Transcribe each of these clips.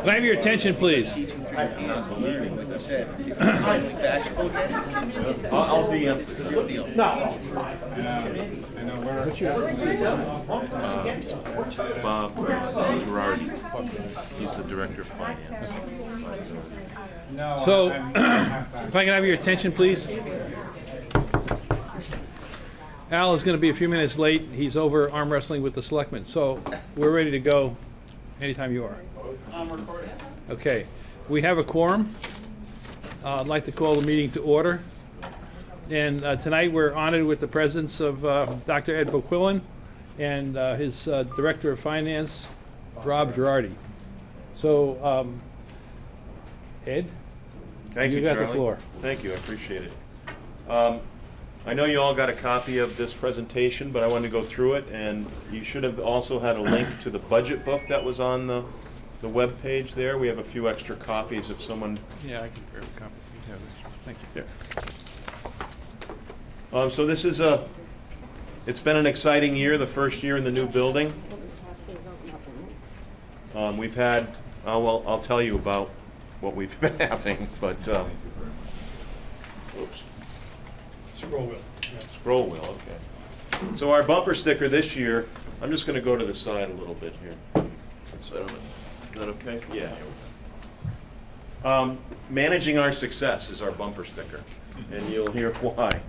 Can I have your attention, please? I'll de-emphasize. Bob Girardi. He's the Director of Finance. So, if I can have your attention, please. Al is going to be a few minutes late. He's over arm wrestling with the selectmen. So, we're ready to go anytime you are. I'm recording. Okay. We have a quorum. I'd like to call the meeting to order. And tonight we're honored with the presence of Dr. Ed Boquillan and his Director of Finance, Rob Girardi. So, Ed, Thank you, you got Charlie. the floor. Thank you, I appreciate it. I know you all got a copy of this presentation, but I wanted to go through it, and you should have also had a link to the budget book that was on the web page there. We have a few extra copies if someone... Yeah, I can grab a copy. You have it. Thank you. Yeah. So this is it's been an exciting year, the first year in the new building. We've had, I'll tell you about what we've been having, but, oops. Scroll wheel. Scroll wheel, okay. So our bumper sticker this year, I'm just gonna go to the side a little bit here. So I don't know, is that okay? Yeah. Managing our success is our bumper sticker, and you'll hear why.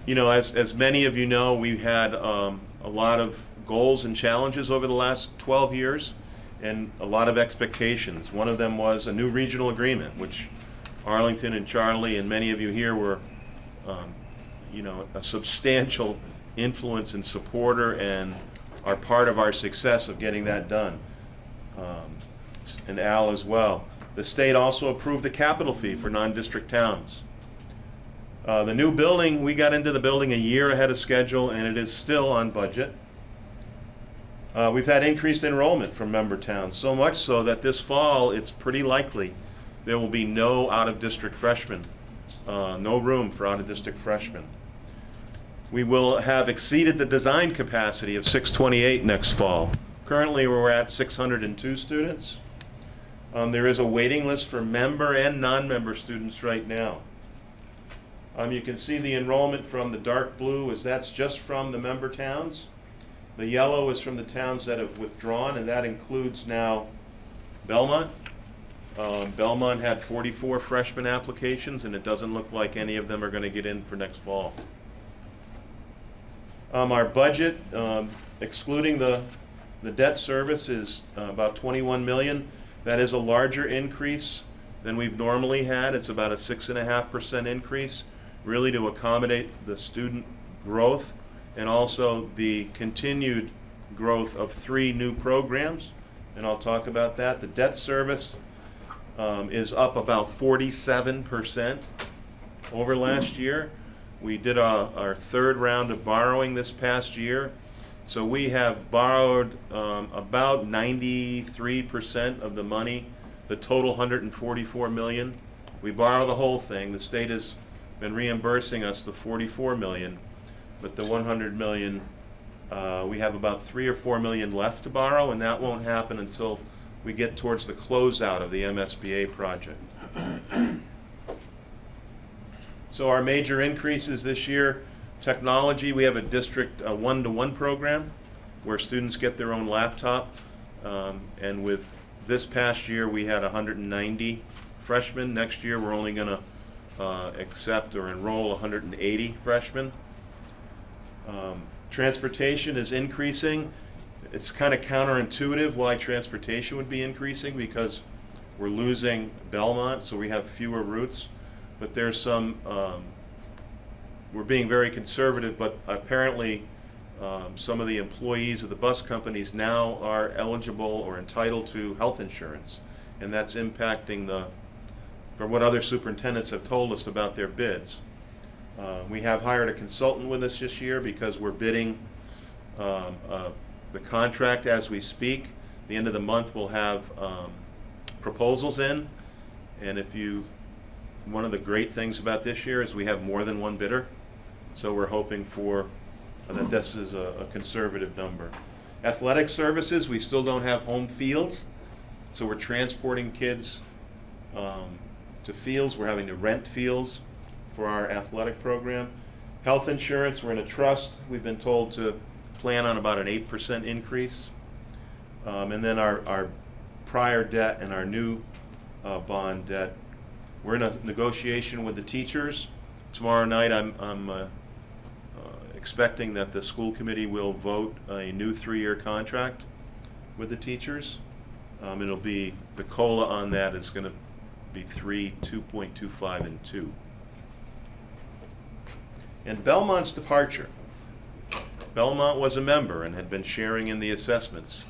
You know, as many of you know, we've had a lot of goals and challenges over the last 12 years and a lot of expectations. One of them was a new regional agreement, which Arlington and Charlie and many of you here were, you know, a substantial influence and supporter and are part of our success of getting that done. And Al as well. The state also approved a capital fee for non-district towns. The new building, we got into the building a year ahead of schedule, and it is still on budget. We've had increased enrollment from member towns, so much so that this fall it's pretty likely there will be no out-of-district freshmen, no room for out-of-district freshmen. We will have exceeded the design capacity of 628 next fall. Currently we're at 602 students. There is a waiting list for member and non-member students right now. You can see the enrollment from the dark blue that's just from the member towns. The yellow is from the towns that have withdrawn, and that includes now Belmont. Belmont had 44 freshman applications, and it doesn't look like any of them are going to get in for next fall. Our budget, excluding the debt service, is about $21 million. That is a larger increase than we've normally had. It's about a 6.5% increase, really to accommodate the student growth and also the continued growth of 3 new programs, and I'll talk about that. The debt service is up about 47% over last year. We did our third round of borrowing this past year, so we have borrowed about 93% of the money, the total $144 million. We borrow the whole thing. The state has been reimbursing us the $44 million, but the $100 million, we have about $3 or $4 million left to borrow, and that won't happen until we get towards the closeout of the MSBA project. So our major increases this year, technology, we have a district one-to-one program where students get their own laptop, and with this past year we had 190 freshmen. Next year we're only going to accept or enroll 180 freshmen. Transportation is increasing. It's kind of counterintuitive why transportation would be increasing, because we're losing Belmont, so we have fewer routes. But there's some, we're being very conservative, but apparently some of the employees of the bus companies now are eligible or entitled to health insurance, and that's impacting from what other superintendents have told us about their bids. We have hired a consultant with us this year because we're bidding the contract as we speak. At the end of the month we'll have proposals in, and one of the great things about this year is we have more than one bidder, so we're hoping for that this is a conservative number. Athletic services, we still don't have home fields, so we're transporting kids to fields. We're having to rent fields for our athletic program. Health insurance, we're in a trust. We've been told to plan on about an 8% increase. And then our prior debt and our new bond debt, we're in a negotiation with the teachers. Tomorrow night I'm expecting that the school committee will vote a new 3-year contract with the teachers. It'll be, the COLA on that is going to be 3, 2.25, and 2. And Belmont's departure. Belmont was a member and had been sharing in the assessments.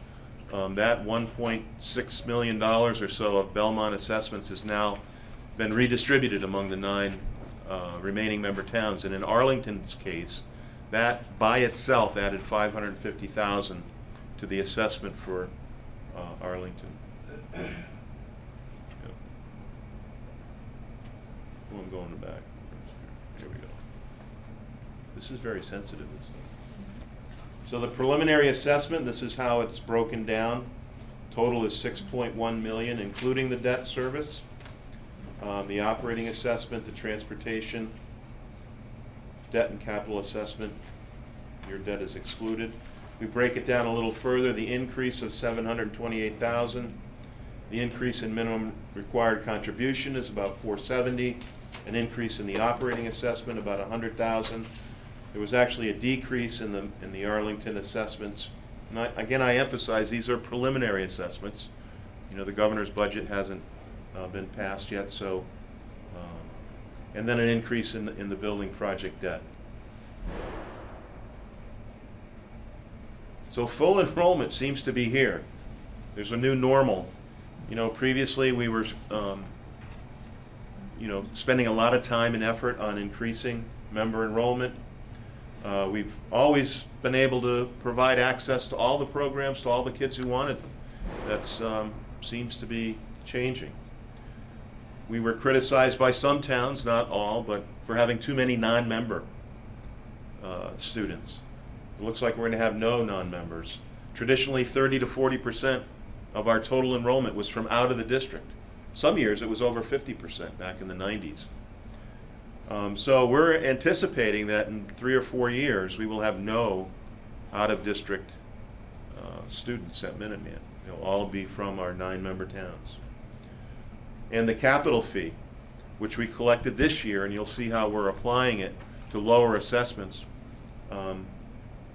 That $1.6 million or so of Belmont assessments has now been redistributed among the 9 remaining member towns. And in Arlington's case, that by itself added $550,000 to the assessment for Arlington. Yep. Oh, I'm going back. Here we go. This is very sensitive, this thing. So the preliminary assessment, this is how it's broken down. Total is $6.1 million, including the debt service. The operating assessment, the transportation, debt and capital assessment, your debt is excluded. We break it down a little further, the increase of $728,000. The increase in minimum required contribution is about $470,000. An increase in the operating assessment about $100,000. There was actually a decrease in the Arlington assessments. And again, I emphasize these are preliminary assessments. You know, the governor's budget hasn't been passed yet, so and then an increase in the building project debt. So full enrollment seems to be here. There's a new normal. You know, previously we were spending a lot of time and effort on increasing member enrollment. We've always been able to provide access to all the programs to all the kids who wanted them. That seems to be changing. We were criticized by some towns, not all, but for having too many non-member students. It looks like we're going to have no non-members. Traditionally, 30 to 40% of our total enrollment was from out of the district. Some years it was over 50% back in the 90s. So we're anticipating that in 3 or 4 years we will have no out-of-district students at Minuteman. They'll all be from our 9-member towns. And the capital fee, which we collected this year, and you'll see how we're applying it to lower assessments,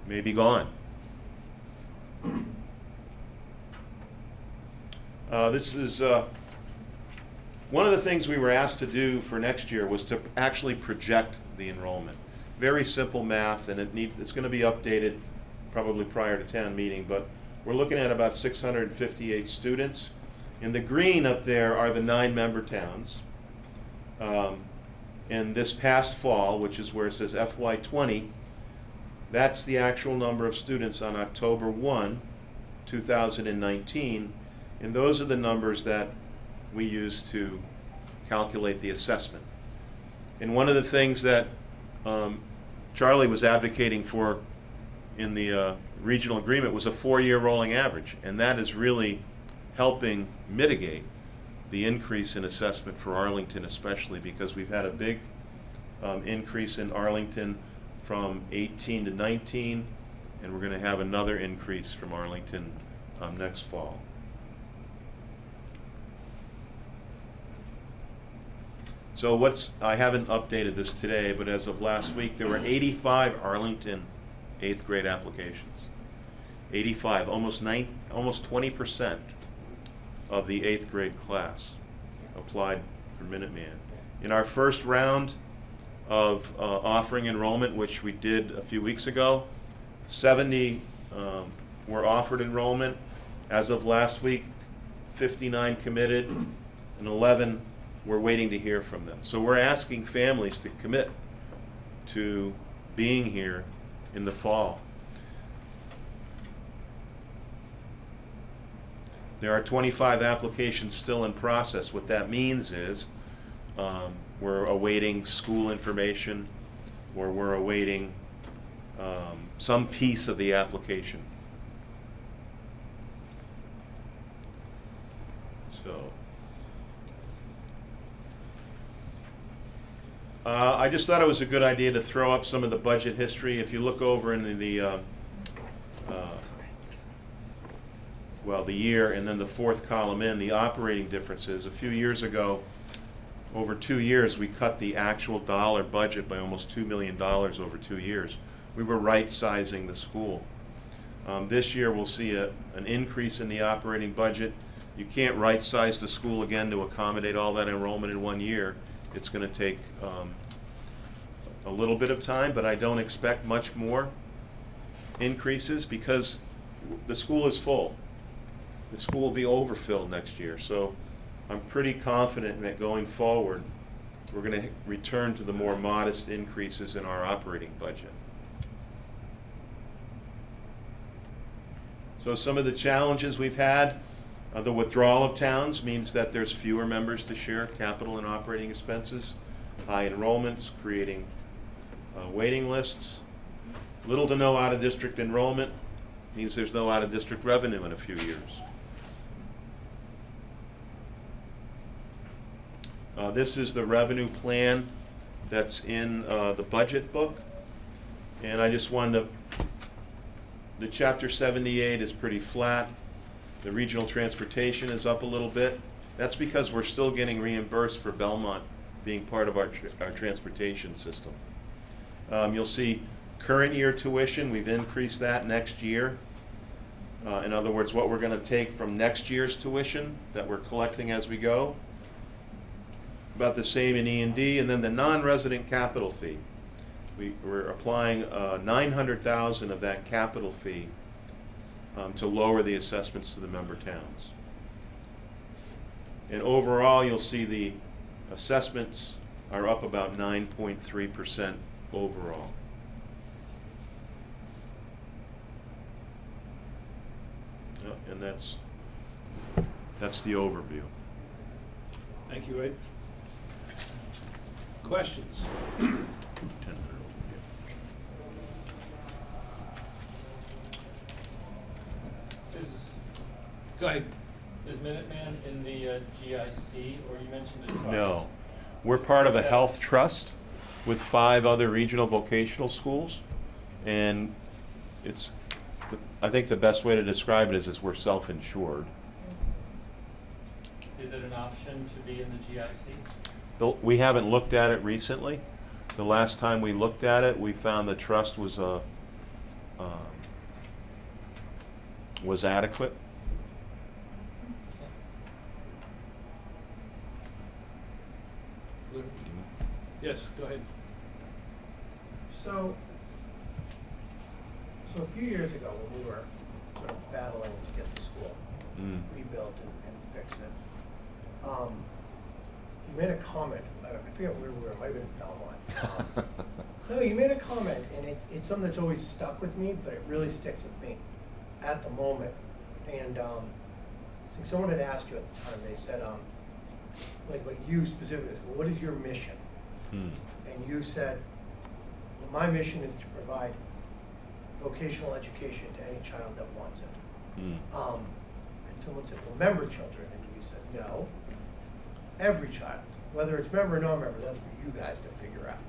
may be gone. This is one of the things we were asked to do for next year was to actually project the enrollment. Very simple math, and it's going to be updated probably prior to town meeting, but we're looking at about 658 students. In the green up there are the 9-member towns. And this past fall, which is where it says FY20, that's the actual number of students on October 1, 2019, and those are the numbers that we use to calculate the assessment. And one of the things that Charlie was advocating for in the regional agreement was a 4-year rolling average, and that is really helping mitigate the increase in assessment for Arlington, especially because we've had a big increase in Arlington from 18 to 19, and we're going to have another increase from Arlington next fall. So I haven't updated this today, but as of last week, there were 85 Arlington 8th grade applications. 85, almost 20% of the 8th grade class applied for Minuteman. In our first round of offering enrollment, which we did a few weeks ago, 70 were offered enrollment. As of last week, 59 committed, and 11 we're waiting to hear from them. So we're asking families to commit to being here in the fall. There are 25 applications still in process. What that means is we're awaiting school information, or we're awaiting some piece of the application. I just thought it was a good idea to throw up some of the budget history. If you look over in the year and then the fourth column in, the operating differences. A few years ago, over 2 years, we cut the actual dollar budget by almost $2 million over 2 years. We were right-sizing the school. This year, we'll see an increase in the operating budget. You can't right-size the school again to accommodate all that enrollment in 1 year. It's going to take a little bit of time, but I don't expect much more increases because the school is full. The school will be overfilled next year, so I'm pretty confident that going forward, we're going to return to the more modest increases in our operating budget. So some of the challenges we've had, the withdrawal of towns means that there's fewer members to share capital and operating expenses. High enrollments, creating waiting lists. Little to no out-of-district enrollment means there's no out-of-district revenue in a few years. This is the revenue plan that's in the budget book. And I just wanted to, the Chapter 78 is pretty flat. The regional transportation is up a little bit. That's because we're still getting reimbursed for Belmont being part of our transportation system. You'll see current year tuition, we've increased that next year. In other words, what we're going to take from next year's tuition that we're collecting as we go. About the same in E&D, and then the non-resident capital fee. We're applying $900,000 of that capital fee to lower the assessments to the member towns. And overall, you'll see the assessments are up about 9.3% overall. And that's the overview. Thank you, Ed. Questions? 10-minute overview. Go ahead. Is Minuteman in the GIC, or you mentioned a trust? No. We're part of a health trust with 5 other regional vocational schools. And it's, I think the best way to describe it is we're self-insured. Is it an option to be in the GIC? We haven't looked at it recently. The last time we looked at it, we found the trust was adequate. Yes, go ahead. So a few years ago, when we were sort of battling to get the school rebuilt and fix it, you made a comment, I forget where we were, it might have been Belmont. No, you made a comment, and it's something that's always stuck with me, but it really sticks with me at the moment. And I think someone had asked you at the time, they said, like you specifically, said, well, what is your mission? And you said, well, my mission is to provide vocational education to any child that wants it. And someone said, well, member children. And you said, no, every child. Whether it's member or non-member, that's for you guys to figure out.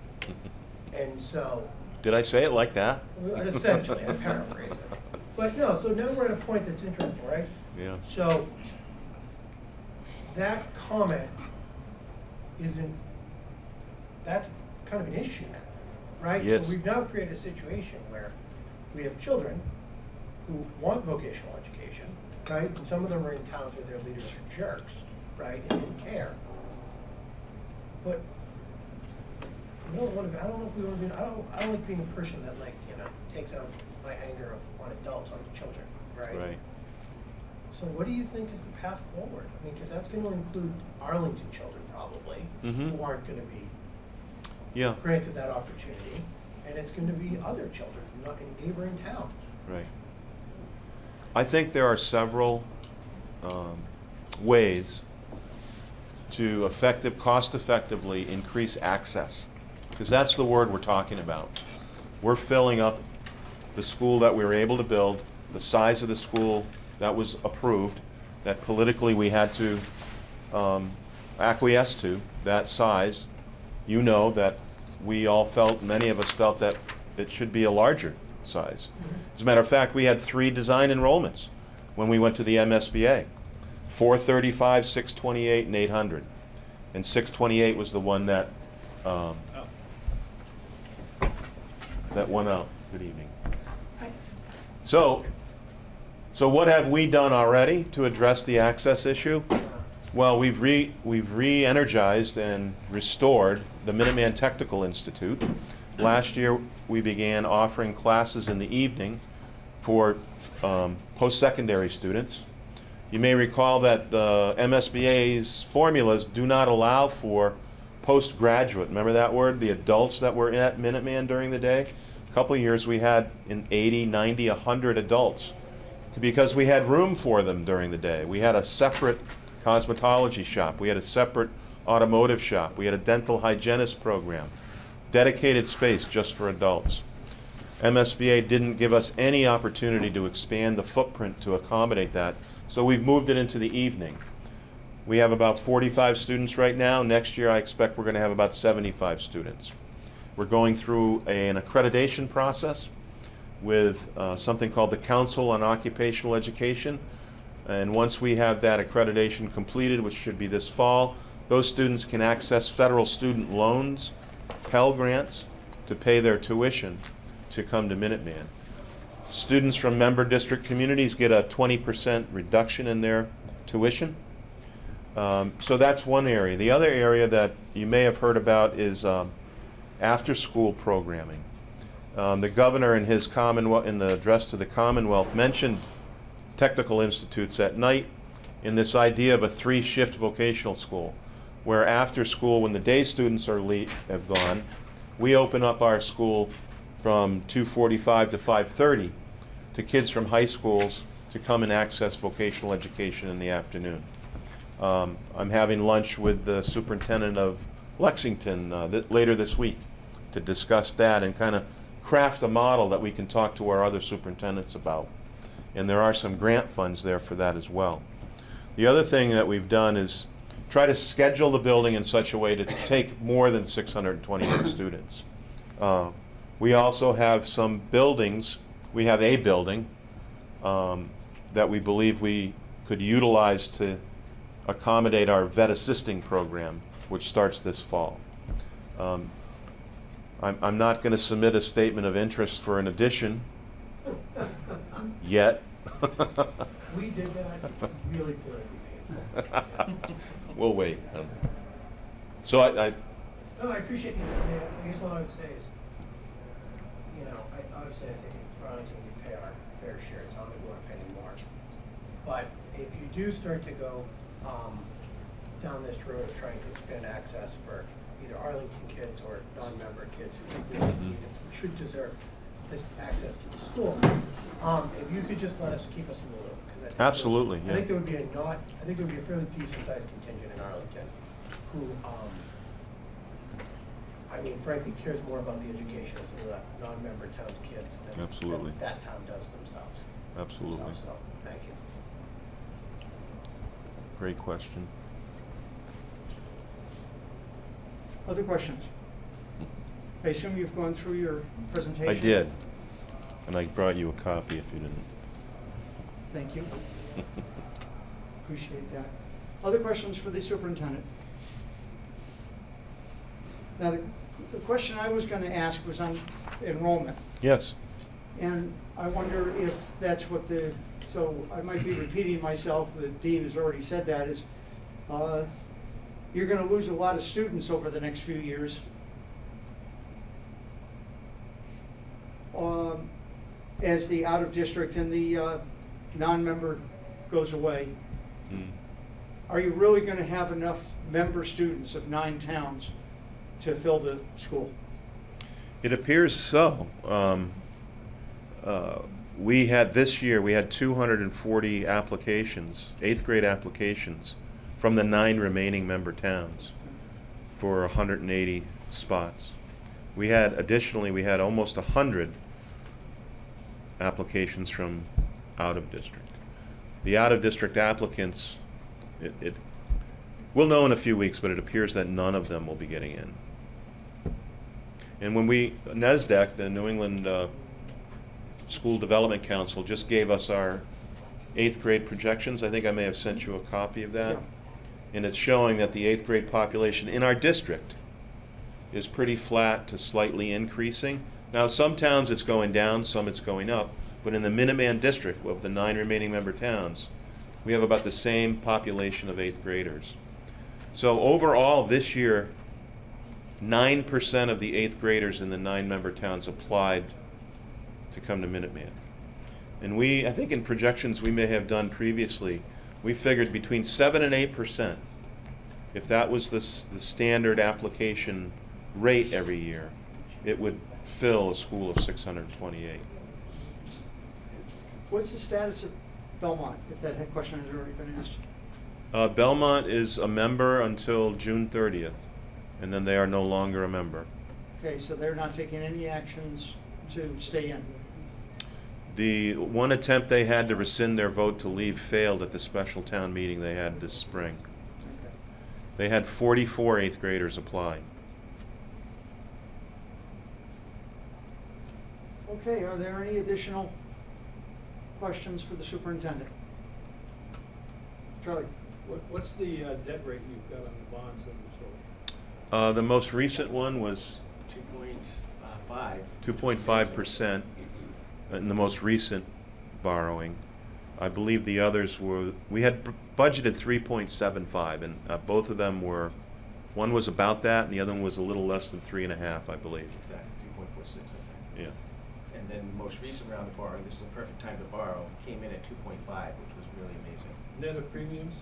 And so... Did I say it like that? Essentially, I paraphrase it. But no, so now we're at a point that's interesting, right? Yeah. So that comment that's kind of an issue now, right? Yes. So we've now created a situation where we have children who want vocational education, right? And some of them are in towns where their leaders are jerks, right, and didn't care. But I don't know if we want to be, I don't like being a person that, like, takes out my anger on adults onto children, right? Right. So what do you think is the path forward? I mean, because that's going to include Arlington children probably, who aren't going to be granted that opportunity, and it's going to be other children not in neighboring towns. Right. I think there are several ways to cost-effectively increase access, because that's the word we're talking about. We're filling up the school that we were able to build, the size of the school that was approved, that politically we had to acquiesce to, that size. You know that we all felt, many of us felt that it should be a larger size. As a matter of fact, we had 3 design enrollments when we went to the MSBA. 435, 628, and 800. And 628 was the one that that went out. Good evening. So what have we done already to address the access issue? Well, we've re-energized and restored the Minuteman Technical Institute. Last year, we began offering classes in the evening for post-secondary students. You may recall that the MSBA's formulas do not allow for postgraduate. Remember that word? The adults that were at Minuteman during the day? A couple of years we had 80, 90, 100 adults because we had room for them during the day. We had a separate cosmetology shop. We had a separate automotive shop. We had a dental hygienist program. Dedicated space just for adults. MSBA didn't give us any opportunity to expand the footprint to accommodate that, so we've moved it into the evening. We have about 45 students right now. Next year I expect we're going to have about 75 students. We're going through an accreditation process with something called the Council on Occupational Education. And once we have that accreditation completed, which should be this fall, those students can access federal student loans, Pell Grants, to pay their tuition to come to Minuteman. Students from member district communities get a 20% reduction in their tuition. So that's one area. The other area that you may have heard about is after-school programming. The governor in his in the address to the Commonwealth mentioned technical institutes at night in this idea of a 3-shift vocational school, where after school, when the day students have gone, we open up our school from 2:45 to 5:30 to kids from high schools to come and access vocational education in the afternoon. I'm having lunch with the superintendent of Lexington later this week to discuss that and kind of craft a model that we can talk to our other superintendents about. And there are some grant funds there for that as well. The other thing that we've done is try to schedule the building in such a way to take more than 628 students. We also have some buildings. We have a building that we believe we could utilize to accommodate our vet assisting program, which starts this fall. I'm not going to submit a statement of interest for an addition yet. We did that, it's really politically painful. We'll wait. So I No, I appreciate you. I guess all I would say is, obviously I think in Arlington we pay our fair share, so I don't think we want to pay any more. But if you do start to go down this road of trying to expand access for either Arlington kids or non-member kids who really should deserve this access to the school, if you could just let us keep us in the loop. 'Cause I think absolutely. I think there would be a fairly decent sized contingent in Arlington who, frankly, cares more about the education of some of the non-member town kids than Absolutely. that town does themselves. Absolutely. So, thank you. Great question. Other questions? I assume you've gone through your presentation? I did, and I brought you a copy if you didn't. Thank you. Appreciate that. Other questions for the superintendent? Now, the question I was going to ask was on enrollment. Yes. And I wonder if that's what so I might be repeating myself, the dean has already said that, is you're going to lose a lot of students over the next few years. As the out-of-district and the non-member goes away. Are you really going to have enough member students of 9 towns to fill the school? It appears so. This year we had 240 applications, 8th grade applications, from the 9 remaining member towns for 180 spots. Additionally, we had almost 100 applications from out of district. The out of district applicants, we'll know in a few weeks, but it appears that none of them will be getting in. And when NESDEC, the New England School Development Council, just gave us our 8th grade projections. I think I may have sent you a copy of that. Yeah. And it's showing that the 8th grade population in our district is pretty flat to slightly increasing. Now, some towns it's going down, some it's going up, but in the Minuteman district, of the 9 remaining member towns, we have about the same population of 8th graders. So overall, this year, 9% of the 8th graders in the 9 member towns applied to come to Minuteman. And I think in projections we may have done previously, we figured between 7 and 8%, if that was the standard application rate every year, it would fill a school of 628. What's the status of Belmont, if that question has already been asked? Belmont is a member until June 30th, and then they are no longer a member. Okay, so they're not taking any actions to stay in? The one attempt they had to rescind their vote to leave failed at the special town meeting they had this spring. Okay. They had 44 8th graders apply. Okay, are there any additional questions for the superintendent? Charlie? What's the debt rate you've got on the bonds that you sold? The most recent one was 2.5. 2.5% in the most recent borrowing. I believe the others were, we had budgeted 3.75, and both of them were, one was about that, and the other one was a little less than 3.5, I believe. Exactly, 3.46, I think. Yeah. And then the most recent round of borrowing, this is the perfect time to borrow, came in at 2.5, which was really amazing. Net of premiums?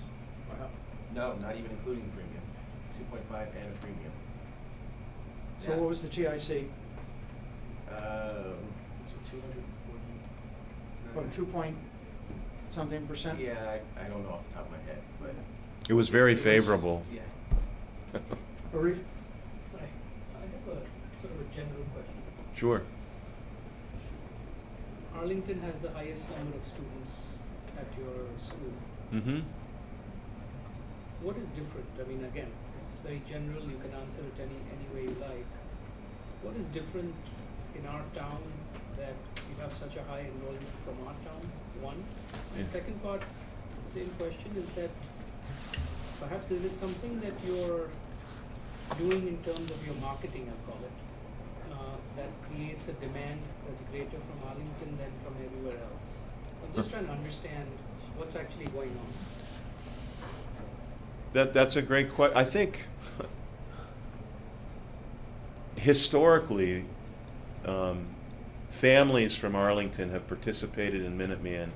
Or how? No, not even including the premium. 2.5 and a premium. So Yeah. what was the GIC? Was it 240? From 2 point something percent? Yeah, I don't know off the top of my head, but. It was very it was- favorable. Yeah. Arif? Hi, I have a sort of a general question. Sure. Arlington has the highest number of students at your school. Mm-hmm. What is different? I mean, again, it's very general, you can answer it any way you like. What is different in our town that you have such a high enrollment from our town, one? Yeah. The second part, same question, is that perhaps is it something that you're doing in terms of your marketing, I'll call it, that creates a demand that's greater from Arlington than from everywhere else? I'm just trying to understand what's actually going on. That's a great question. I think historically, families from Arlington have participated in Minuteman,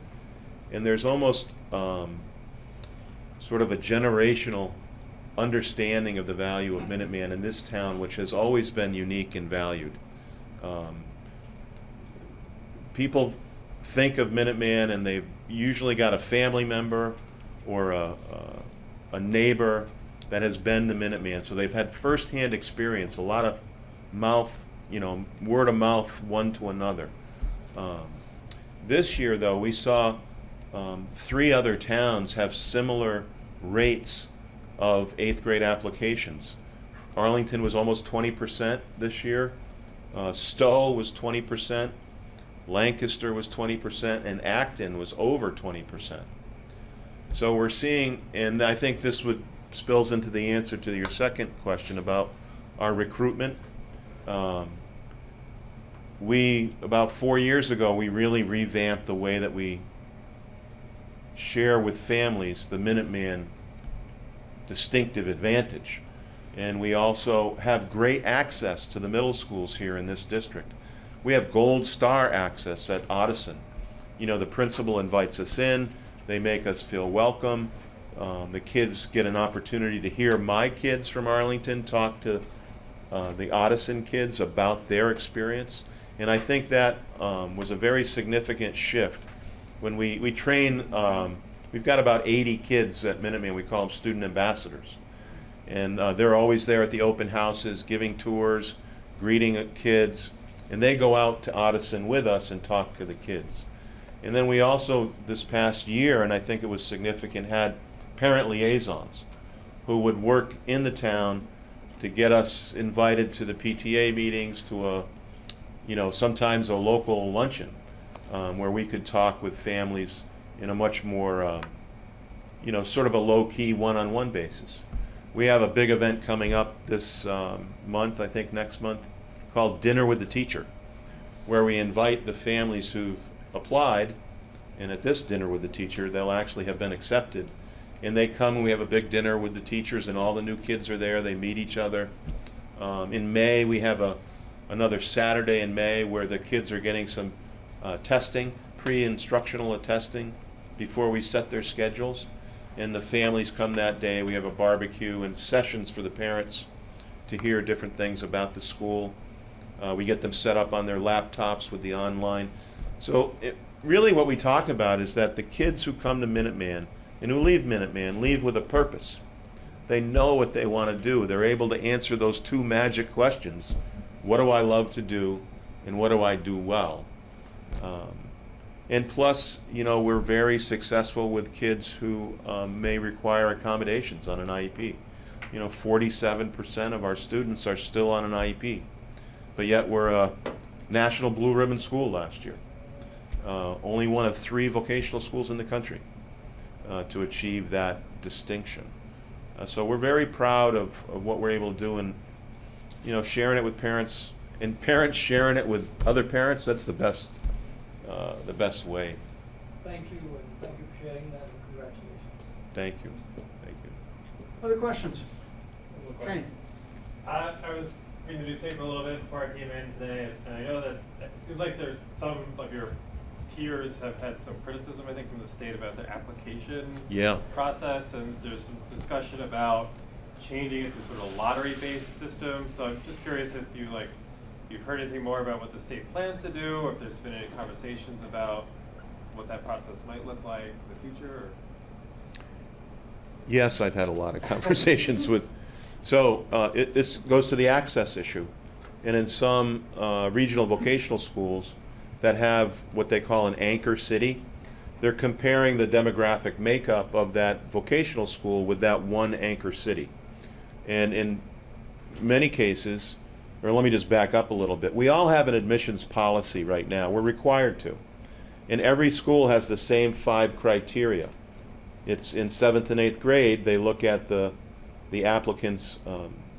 and there's almost sort of a generational understanding of the value of Minuteman in this town, which has always been unique and valued. People think of Minuteman, and they've usually got a family member or a neighbor that has been to Minuteman, so they've had firsthand experience, a lot of word of mouth, one to another. This year, though, we saw 3 other towns have similar rates of 8th grade applications. Arlington was almost 20% this year. Stowe was 20%. Lancaster was 20%, and Acton was over 20%. So we're seeing, and I think this spills into the answer to your second question about our recruitment. About 4 years ago, we really revamped the way that we share with families the Minuteman distinctive advantage. And we also have great access to the middle schools here in this district. We have Gold Star access at Odison. The principal invites us in, they make us feel welcome. The kids get an opportunity to hear my kids from Arlington talk to the Odison kids about their experience. And I think that was a very significant shift. When we train, we've got about 80 kids at Minuteman, we call them student ambassadors. And they're always there at the open houses, giving tours, greeting kids, and they go out to Odison with us and talk to the kids. And then we also, this past year, and I think it was significant, had parent liaisons who would work in the town to get us invited to the PTA meetings, to a, sometimes a local luncheon, where we could talk with families in a much more, sort of a low-key one-on-one basis. We have a big event coming up this month, I think next month, called Dinner with the Teacher, where we invite the families who've applied, and at this Dinner with the Teacher, they'll actually have been accepted. And they come and we have a big dinner with the teachers, and all the new kids are there. They meet each other. In May, we have another Saturday in May where the kids are getting some testing, pre-instructional testing, before we set their schedules. And the families come that day. We have a barbecue and sessions for the parents to hear different things about the school. We get them set up on their laptops with the online. So really what we talk about is that the kids who come to Minuteman and who leave Minuteman leave with a purpose. They know what they want to do. They're able to answer those two magic questions. What do I love to do, and what do I do well? And plus, we're very successful with kids who may require accommodations on an IEP. 47% of our students are still on an IEP, but yet we're a National Blue Ribbon School last year. Only one of 3 vocational schools in the country to achieve that distinction. So we're very proud of what we're able to do, and sharing it with parents, and parents sharing it with other parents. That's the best way. Thank you, and thank you for sharing that, and congratulations. Thank you. Other questions? Shane? I was reading the newspaper a little bit before I came in today, and I know that it seems like there's some of your peers have had some criticism, I think, from the state about their application process, and there's some discussion about changing it to sort of a lottery-based system. So I'm just curious if you've heard anything more about what the state plans to do, or if there's been any conversations about what that process might look like in the future. Or? Yes, I've had a lot of conversations with. So this goes to the access issue, and in some regional vocational schools that have what they call an anchor city, they're comparing the demographic makeup of that vocational school with that one anchor city. And in many cases, or let me just back up a little bit, we all have an admissions policy right now. We're required to. And every school has the same 5 criteria. It's in 7th and 8th grade, they look at the applicant's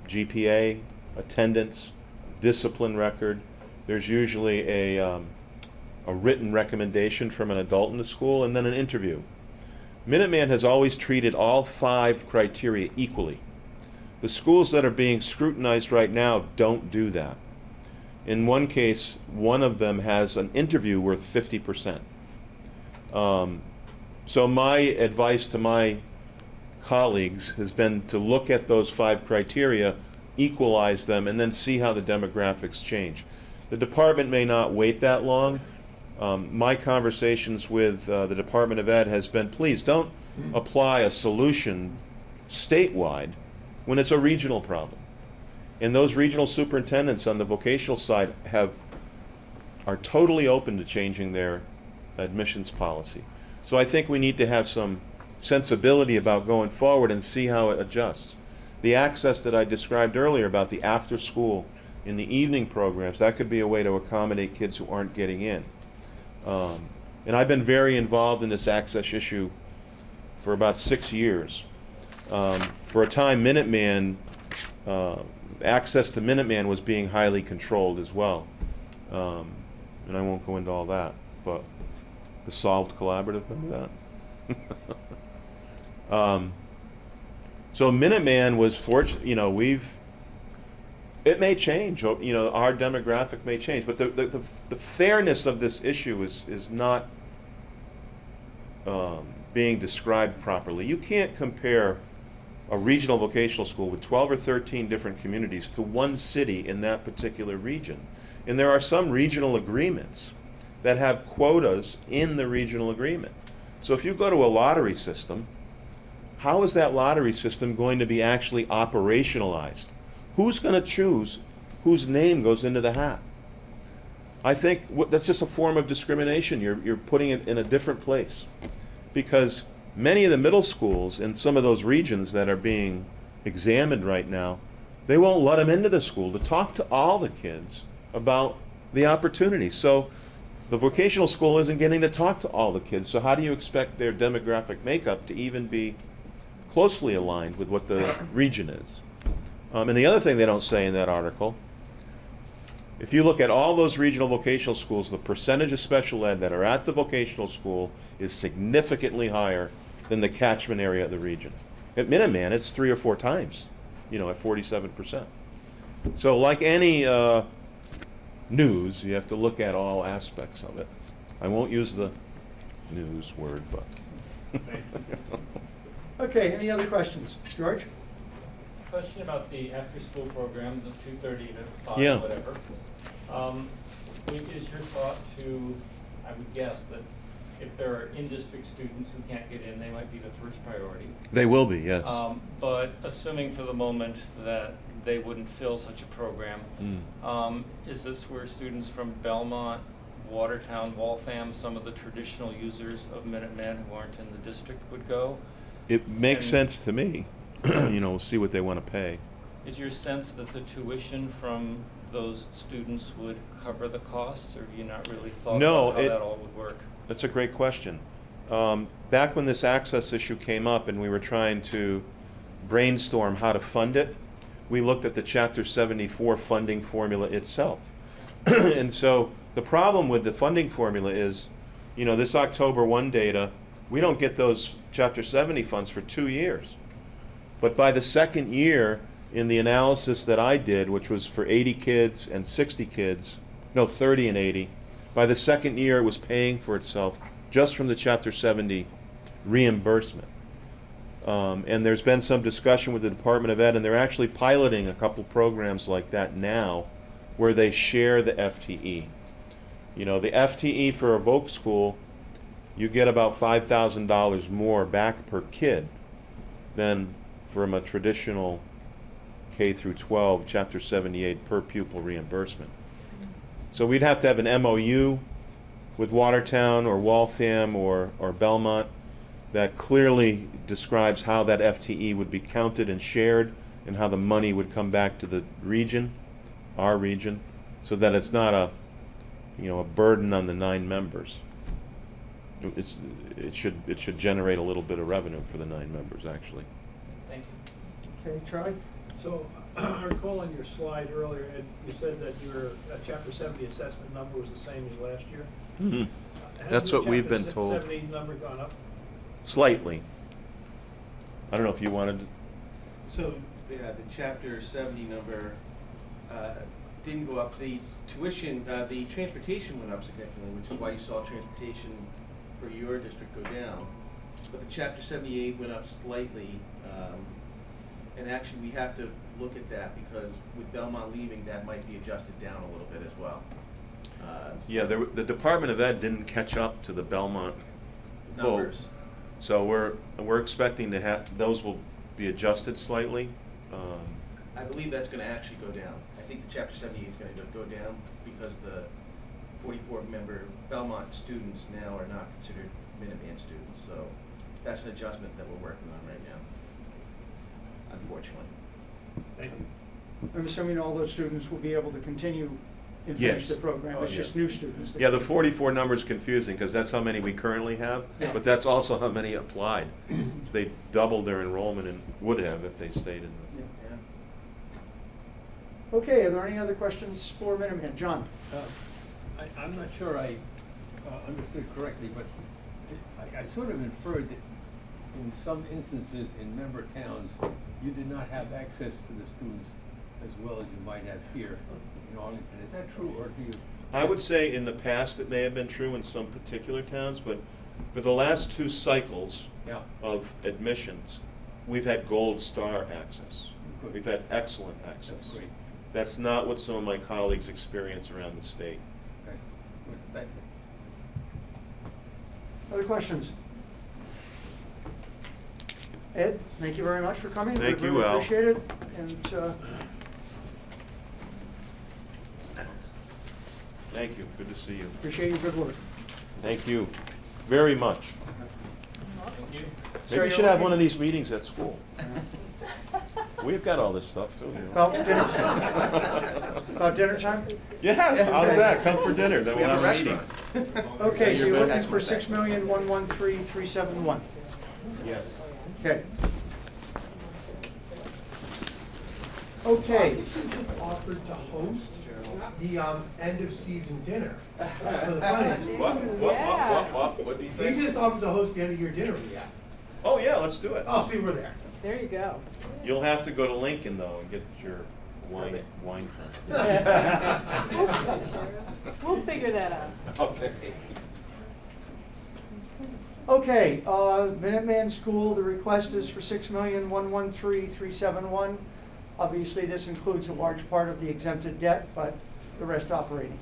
GPA, attendance, discipline record. There's usually a written recommendation from an adult in the school, and then an interview. Minuteman has always treated all 5 criteria equally. The schools that are being scrutinized right now don't do that. In one case, one of them has an interview worth 50%. So my advice to my colleagues has been to look at those 5 criteria, equalize them, and then see how the demographics change. The department may not wait that long. My conversations with the Department of Ed has been, please don't apply a solution statewide when it's a regional problem. And those regional superintendents on the vocational side are totally open to changing their admissions policy. So I think we need to have some sensibility about going forward and see how it adjusts. The access that I described earlier about the after school in the evening programs, that could be a way to accommodate kids who aren't getting in. And I've been very involved in this access issue for about 6 years. For a time, Minuteman, access to Minuteman was being highly controlled as well. And I won't go into all that, but the Solved Collaborative, remember that? So Minuteman was fortunate, it may change, our demographic may change, but the fairness of this issue is not being described properly. You can't compare a regional vocational school with 12 or 13 different communities to one city in that particular region. And there are some regional agreements that have quotas in the regional agreement. So if you go to a lottery system, how is that lottery system going to be actually operationalized? Who's going to choose whose name goes into the hat? I think that's just a form of discrimination. You're putting it in a different place. Because many of the middle schools in some of those regions that are being examined right now They won't let them into the school to talk to all the kids about the opportunities. So the vocational school isn't getting to talk to all the kids. So how do you expect their demographic makeup to even be closely aligned with what the region is? And the other thing they don't say in that article, if you look at all those regional vocational schools, the percentage of special ed that are at the vocational school is significantly higher than the catchment area of the region. At Minuteman, it's 3 or 4 times, at 47%. So like any news, you have to look at all aspects of it. I won't use the news word, but. Okay, any other questions? George? Question about the after-school program, the 2:30 to 5, Yeah. whatever. Is your thought to, I would guess, that if there are in-district students who can't get in, they might be the first priority? They will be, yes. But assuming for the moment that they wouldn't fill such a program, is this where students from Belmont, Watertown, Waltham, some of the traditional users of Minuteman who aren't in the district would go? It makes And- sense to me. See what they want to pay. Is your sense that the tuition from those students would cover the costs, or have you not really thought No, about how it- that all would work? That's a great question. Back when this access issue came up and we were trying to brainstorm how to fund it, we looked at the Chapter 74 funding formula itself. And so the problem with the funding formula is, this October 1 data, we don't get those Chapter 70 funds for 2 years. But by the second year, in the analysis that I did, which was for 80 kids and 60 kids, no, 30 and 80, by the second year it was paying for itself just from the Chapter 70 reimbursement. And there's been some discussion with the Department of Ed, and they're actually piloting a couple programs like that now where they share the FTE. The FTE for a voc school, you get about $5,000 more back per kid than from a traditional K through 12 Chapter 78 per pupil reimbursement. So we'd have to have an MOU with Watertown or Waltham or Belmont that clearly describes how that FTE would be counted and shared and how the money would come back to the region, our region, so that it's not a burden on the 9 members. It should generate a little bit of revenue for the 9 members, actually. Thank you. Okay, Charlie? So I recall on your slide earlier, Ed, you said that your Chapter 70 assessment number was the same as last year. Mhm. Hasn't That's the what we've Chapter been told. 70 number gone up? Slightly. I don't know if you wanted to. So, the Chapter 70 number didn't go up. The tuition, the transportation went up significantly, which is why you saw transportation for your district go down. But the Chapter 78 went up slightly. And actually, we have to look at that because with Belmont leaving, that might be adjusted down a little bit as well. Yeah, the Department of Ed didn't catch up to the Belmont vote. Numbers. So we're expecting to have, those will be adjusted slightly. I believe that's going to actually go down. I think the Chapter 78 is going to go down because the 44-member Belmont students now are not considered Minuteman students. So that's an adjustment that we're working on right now, unfortunately. Thank you. I'm assuming all those students will be able to continue and finish Yes. the program. Oh, It's just yes. new students. that- Yeah, the 44 number is confusing because that's how many we currently have, Yeah. but that's also how many applied. They doubled their enrollment and would have if they stayed in the. Yeah. Yeah. Okay, are there any other questions for Minuteman? John? I'm not sure I understood correctly, but I sort of inferred that in some instances in member towns, you did not have access to the students as well as you might have here in Arlington. Is that true, or do you? I would say in the past it may have been true in some particular towns, but for the last 2 cycles Yeah. of admissions, we've had gold star access. Good. We've had excellent access. That's great. That's not what some of my colleagues experience around the state. Okay, good, thank you. Other questions? Ed, thank you very much for coming. Thank We you, really Al. appreciate it. And Thank you. Good to see you. appreciate your good work. Thank you very much. Thank you. Maybe we should have one of these meetings at school. We've got all this stuff too. You know. About dinner, about dinner time? Yeah, how's that? Come for dinner, then We we'll have a have a meeting. restaurant. Okay, so You're you're back. looking for 6,113,371. Yes. Okay. Okay, Offered to host the end of season dinner for the finance. What did he He say? just offered to host the end of your dinner we have. Oh, yeah, let's do it. Oh, see, we're there. There you go. You'll have to go to Lincoln though and get your wine card. We'll figure that out. Okay. okay, Minuteman School, the request is for 6,113,371. Obviously, this includes a large part of the exempted debt, but the rest operating.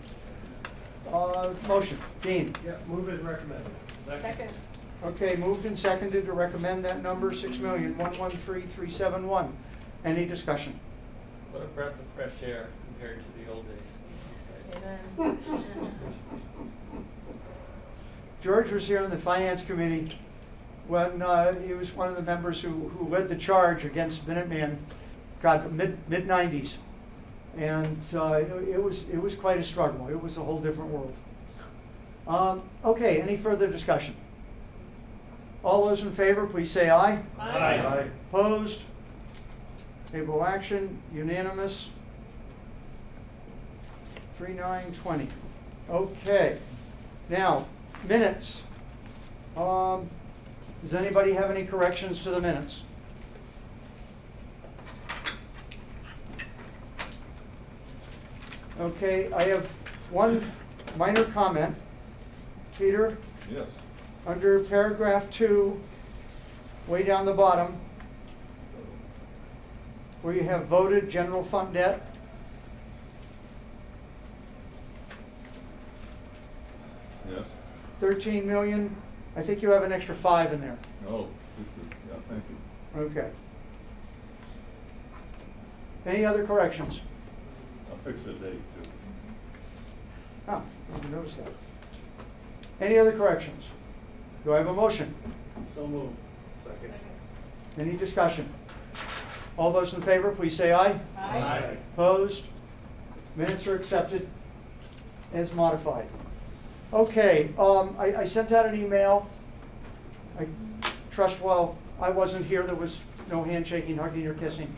Motion, Dean. Yeah, move as recommended. Second. Okay, moved and seconded to recommend that number, 6,113,371. Any discussion? What a breath of fresh air compared to the old days. Amen. George was here on the Finance Committee when he was one of the members who led the charge against Minuteman, God, mid-90s. And it was quite a struggle. It was a whole different world. Okay, any further discussion? All those in favor, please say aye. Aye. Opposed? Table action, unanimous. 3/9/20. Okay. Now, minutes. Does anybody have any corrections to the minutes? Okay, I have one minor comment. Peter? Yes. Under paragraph 2, way down the bottom, where you have voted general fund debt, Yes. 13 million, I think you have an extra 5 in there. Oh, yeah, thank you. Okay. Any other corrections? I'll fix the date too. Oh, I didn't notice that. Any other corrections? Do I have a motion? So moved. Second. Any discussion? All those in favor, please say aye. Aye. Opposed? Minutes are accepted as modified. Okay, I sent out an email. I trust, well, I wasn't here, there was no handshaking, hugging, or kissing.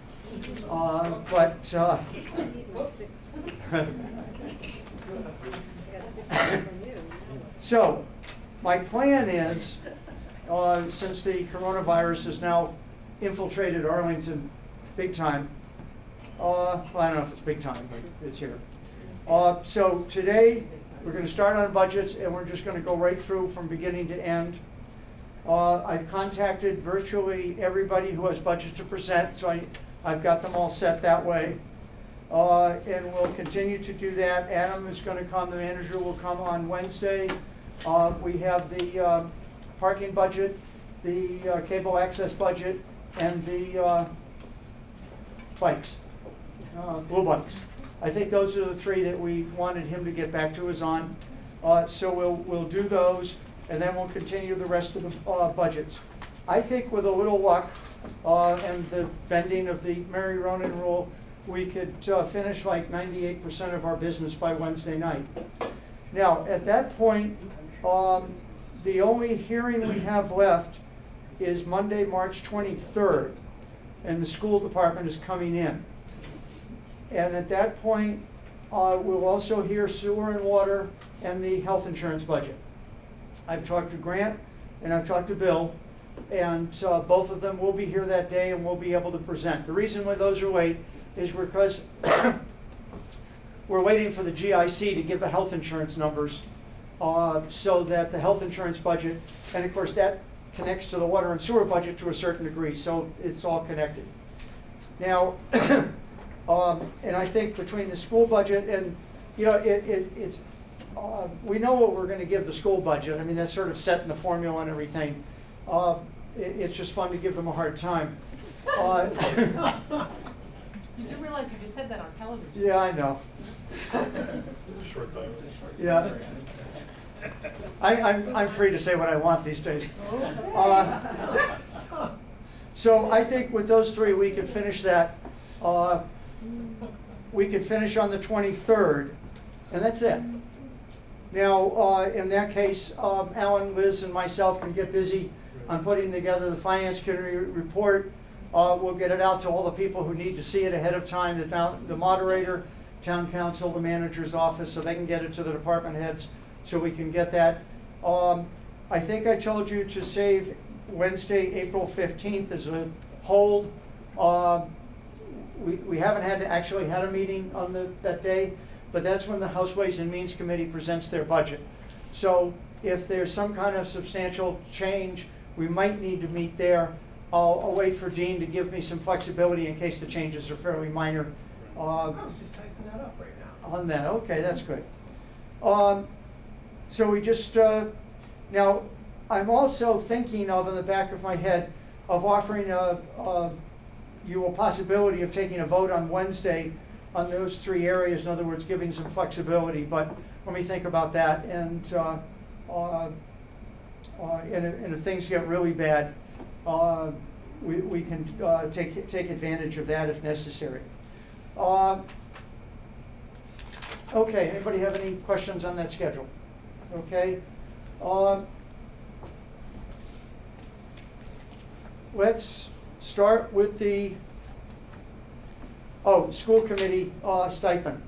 So, my plan is, since the coronavirus has now infiltrated Arlington big time, well, I don't know if it's big time, but it's here. So today, we're going to start on budgets, and we're just going to go right through from beginning to end. I've contacted virtually everybody who has budgets to present, so I've got them all set that way. And we'll continue to do that. Adam is going to come, the manager will come on Wednesday. We have the parking budget, the cable access budget, and the bikes, blue bikes. I think those are the 3 that we wanted him to get back to us on. So we'll do those, and then we'll continue the rest of the budgets. I think with a little luck and the bending of the Mary Ronan rule, we could finish like 98% of our business by Wednesday night. Now, at that point, the only hearing we have left is Monday, March 23rd, and the school department is coming in. And at that point, we'll also hear sewer and water and the health insurance budget. I've talked to Grant and I've talked to Bill, and both of them will be here that day and we'll be able to present. The reason why those are late is because we're waiting for the GIC to give the health insurance numbers so that the health insurance budget, and of course that connects to the water and sewer budget to a certain degree, so it's all connected. Now, and I think between the school budget and, you know, it's we know what we're going to give the school budget. I mean, that's sort of set in the formula and everything. It's just fun to give them a hard time. You do realize you just said that on television. Yeah, I know. Short time. Yeah. I'm free to say what I want these days. So I think with those three, we could finish that. We could finish on the 23rd, and that's it. Now, in that case, Alan, Liz, and myself can get busy on putting together the finance committee report. We'll get it out to all the people who need to see it ahead of time, the moderator, town council, the manager's office, so they can get it to the department heads, so we can get that. I think I told you to save Wednesday, April 15th as a hold. We haven't actually had a meeting on that day, but that's when the House Ways and Means Committee presents their budget. So if there's some kind of substantial change, we might need to meet there. I'll wait for Dean to give me some flexibility in case the changes are fairly minor. I was just typing that up right now. On that, okay, that's good. So we just, now, I'm also thinking of, in the back of my head, of offering you a possibility of taking a vote on Wednesday on those three areas, in other words, giving some flexibility, but let me think about that, and if things get really bad, we can take advantage of that if necessary. Okay, anybody have any questions on that schedule? Okay. Let's start with the school committee stipend.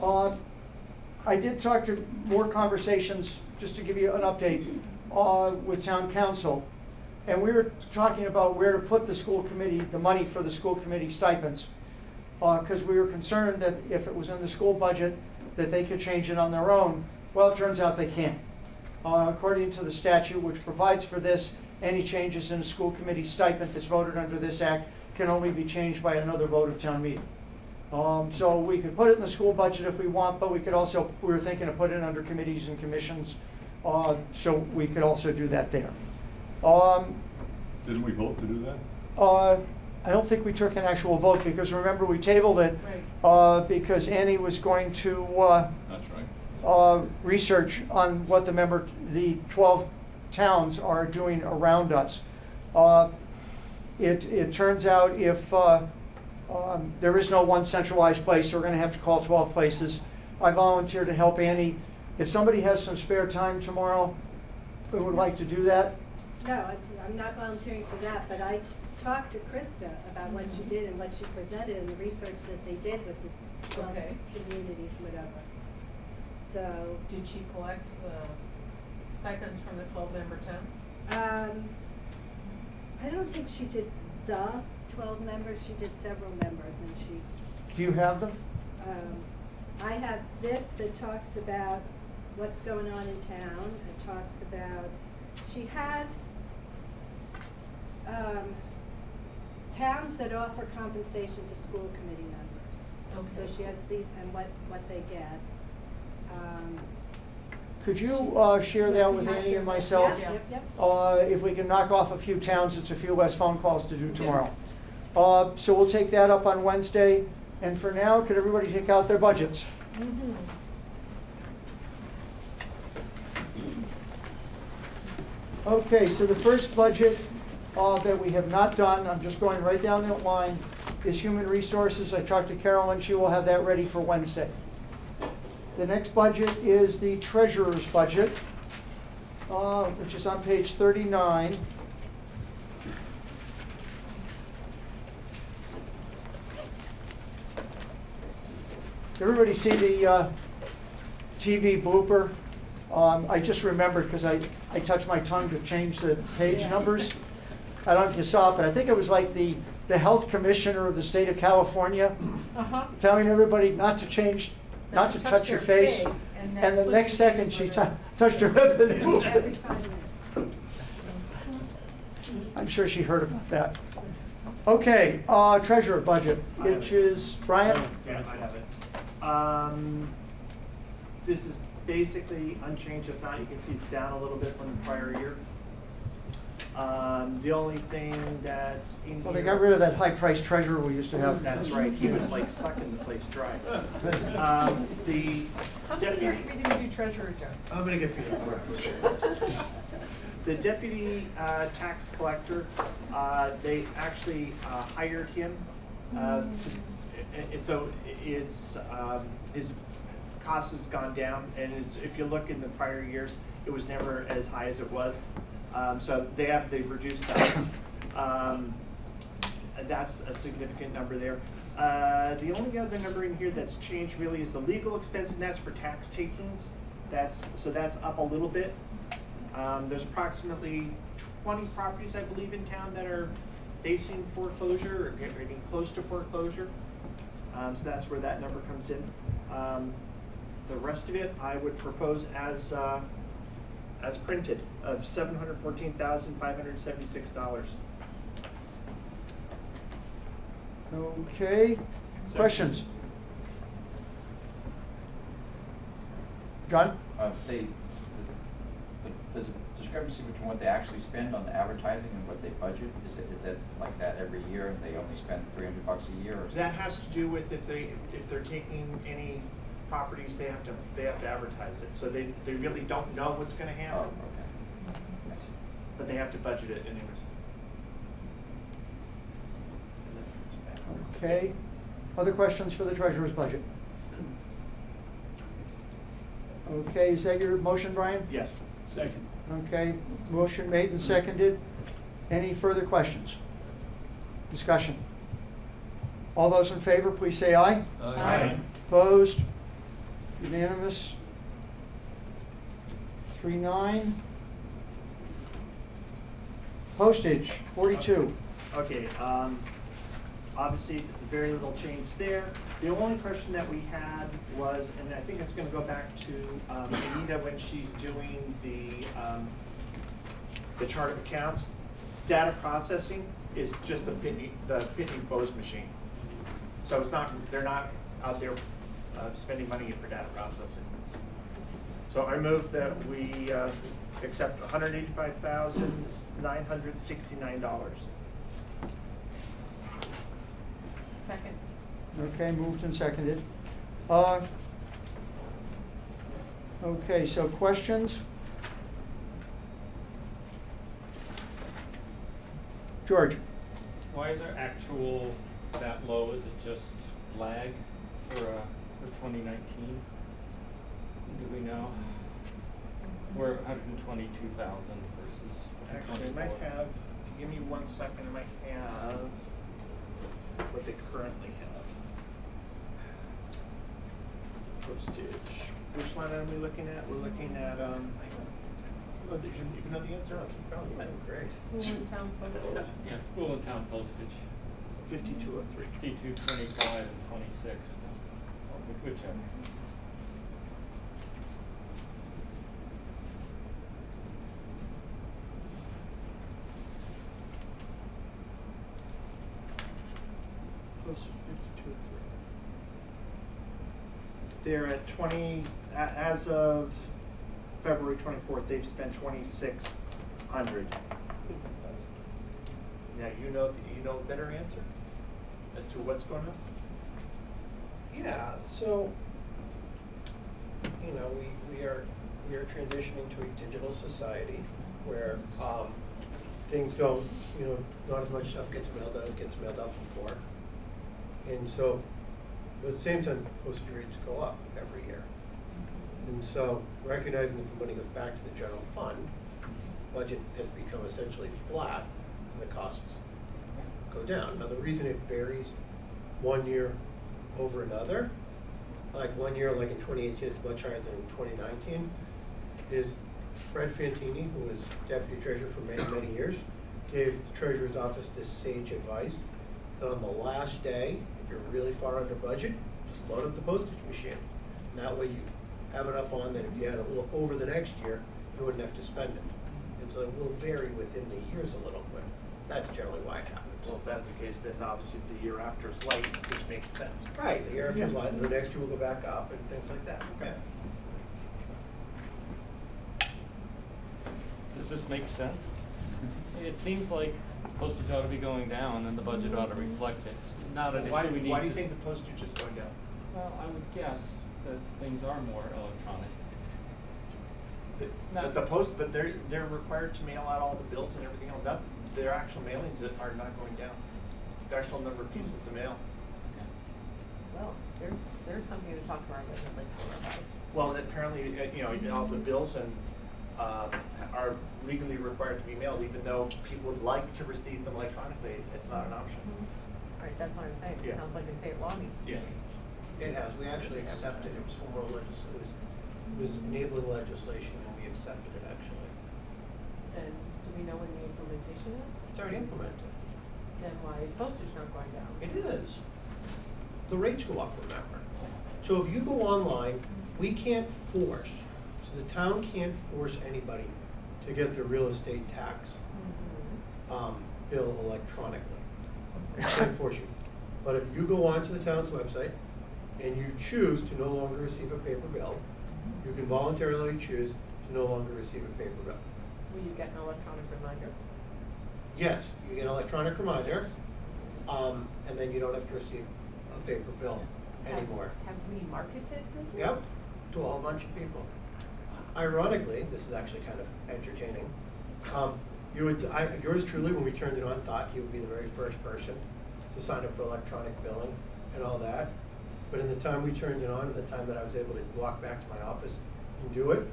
I did talk to more conversations, just to give you an update, with town council. And we were talking about where to put the money for the school committee stipends. Because we were concerned that if it was in the school budget, that they could change it on their own. Well, it turns out they can't. According to the statute which provides for this, any changes in a school committee stipend that's voted under this act can only be changed by another vote of town meeting. So we could put it in the school budget if we want, but we could also, we were thinking of putting it under committees and commissions, so we could also do that there. Didn't we vote to do that? I don't think we took an actual vote, because remember, we tabled it because Annie was going to That's right. research on what the 12 towns are doing around us. It turns out if there is no one centralized place, so we're going to have to call 12 places. I volunteered to help Annie. If somebody has some spare time tomorrow who would like to do that. No, I'm not volunteering for that, but I talked to Krista about what she did and what she presented and the research that they did with the 12 communities, whatever. So. Did she collect the stipends from the 12-member towns? I don't think she did the 12 members, she did several members, and she. Do you have them? I have this that talks about what's going on in town. It talks about, she has towns that offer compensation to school committee members. Okay. So she has these and what they get. Could you share that with Annie and myself? Yeah, yep. If we can knock off a few towns, it's a few less phone calls to do tomorrow. So we'll take that up on Wednesday. And for now, could everybody take out their budgets? Mm-hmm. Okay, so the first budget that we have not done, I'm just going right down that line, is human resources. I talked to Carolyn, she will have that ready for Wednesday. The next budget is the treasurer's budget, which is on page 39. Everybody see the TV blooper? I just remembered because I touched my tongue to change the page numbers. I don't know if you saw it, but I think it was like the health commissioner of the state of California telling everybody not to change, not to touch your face. And the next second she touched her lip and moved it. I'm sure she heard about that. Okay, treasurer budget, which is Brian? Yeah, I have it. This is basically unchanged. If not, you can see it's down a little bit from the prior year. The only thing that's in Well, here. they got rid of that high-priced treasurer we used to have. That's right, he was like sucking the place dry. The How many deputy. years are we gonna do treasurer jobs? I'm gonna get beat up. The deputy tax collector, they actually hired him. So it's, his cost has gone down, and if you look in the prior years, it was never as high as it was. So they've reduced that. That's a significant number there. The only other number in here that's changed really is the legal expense, and that's for tax takings. So that's up a little bit. There's approximately 20 properties, I believe, in town that are facing foreclosure or getting close to foreclosure. So that's where that number comes in. The rest of it, I would propose as printed of $714,576. Okay, questions? John? There's a discrepancy between what they actually spend on the advertising and what they budget. Is that like that every year, and they only spend $300 a year? Or That has to do with if they're taking any properties, they have to advertise it. So they really don't know what's going to happen. Oh, okay. I see. But they have to budget it anyways. Okay. Other questions for the treasurer's budget? Okay, is that your motion, Brian? Yes. Second. Okay, motion made and seconded. Any further questions? Discussion? All those in favor, please say aye. Aye. Opposed? Unanimous? 3-9. Postage, 42. Okay, obviously, very little change there. The only question that we had was, and I think it's gonna go back to Anita when she's doing the chart of accounts. Data processing is just the Pitney Bowes machine. So it's not, they're not out there spending money for data processing. So I move that we accept $185,969. Second. Okay, moved and seconded. Okay, so questions? George? Why is our actual that low? Is it just lag for 2019? Do we know? We're 122,000 versus. Actually, I might have, give me 1 second, I might have what they currently have. Postage. Which line are we looking at? We're looking at, oh, did you even know the answer? Oh, great. School and town postage. Yeah, school and town postage. 5203. 52, 25, and 26. Whichever. Postage 5203. They're at 20, as of February 24th, they've spent 2,600. Now, you know a better answer as to what's going on? Yeah, so, we are transitioning to a digital society where things don't, not as much stuff gets mailed out as gets mailed out before. And so, but at the same time, postage rates go up every year. And so, recognizing that the money goes back to the general fund, budget has become essentially flat, and the costs go down. Now, the reason it varies one year over another, like one year, like in 2018, it's much higher than in 2019, is Fred Fantini, who was deputy treasurer for many, many years, gave the treasurer's office this sage advice that on the last day, if you're really far under budget, just load up the postage machine. And that way you have enough on that if you had a little over the next year, you wouldn't have to spend it. And so it will vary within the years a little bit. That's generally why it happens. Well, if that's the case, then obviously the year after is light, which makes sense. Right, the year after is light, and the next year will go back up and things like that. Okay. Does this make sense? It seems like postage ought to be going down and the budget ought to reflect it. Not an issue we need to. Why do you think the postage is going down? Well, I would guess that things are more electronic. But they're required to mail out all the bills and everything else. Their actual mailings are not going down. The actual number of pieces of mail. Well, there's something to talk to our legislature about. Well, apparently, all the bills and are legally required to be mailed, even though people would like to receive them electronically. It's not an option. Right, that's what I'm saying. Yeah. It sounds like the state law needs to Yeah. change. It has, we actually accepted it, it was home rule legislation, it was enabling legislation, and we accepted it actually. Then, do we know when the implementation is? It's already implemented. Then why is postage not going down? It is. The rates go up, remember. So if you go online, we can't force, so the town can't force anybody to get their real estate tax bill electronically. Can't force you. But if you go onto the town's website and you choose to no longer receive a paper bill, you can voluntarily choose to no longer receive a paper bill. Will you get an electronic reminder? Yes, you get an electronic reminder, and then you don't have to receive a paper bill anymore. Have we marketed this? Yep, to a whole bunch of people. Ironically, this is actually kind of entertaining. Yours truly, when we turned it on, thought he would be the very first person to sign up for electronic billing and all that. But in the time we turned it on, and the time that I was able to walk back to my office and do it,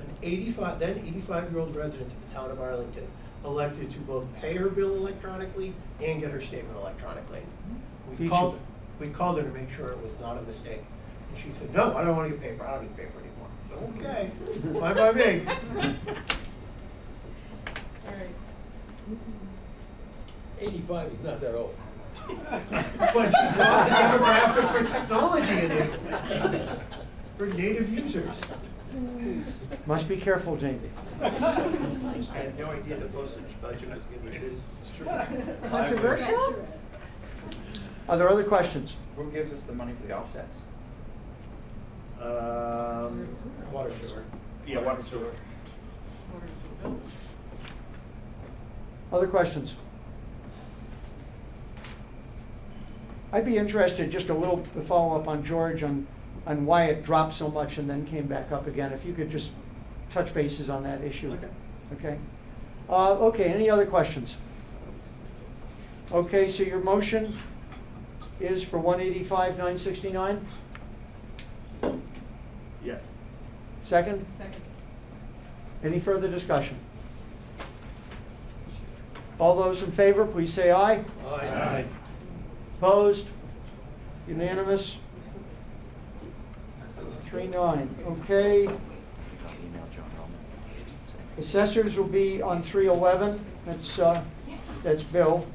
an 85-year-old resident of the town of Arlington elected to both pay her bill electronically and get her statement electronically. We called her to make sure it was not a mistake. And she said, no, I don't want to get paper. I don't need paper anymore. Okay, fine by me. All right. 85 is not that old. But she's got the demographic for technology enablement, for native users. Must be careful, Jamie. I had no idea the postage budget was going to be this Controversial? Are there other questions? Who gives us the money for the offsets? Water sewer. Yeah, water sewer. Other questions? I'd be interested, just a little to follow up on George on why it dropped so much and then came back up again. If you could just touch bases on that issue. Okay. Okay. Okay, any other questions? Okay, so your motion is for 185,969? Yes. Second? Second. Any further discussion? All those in favor, please say aye. Aye. Opposed? Unanimous? 3-9. Okay. Assessors will be on 311. That's Bill.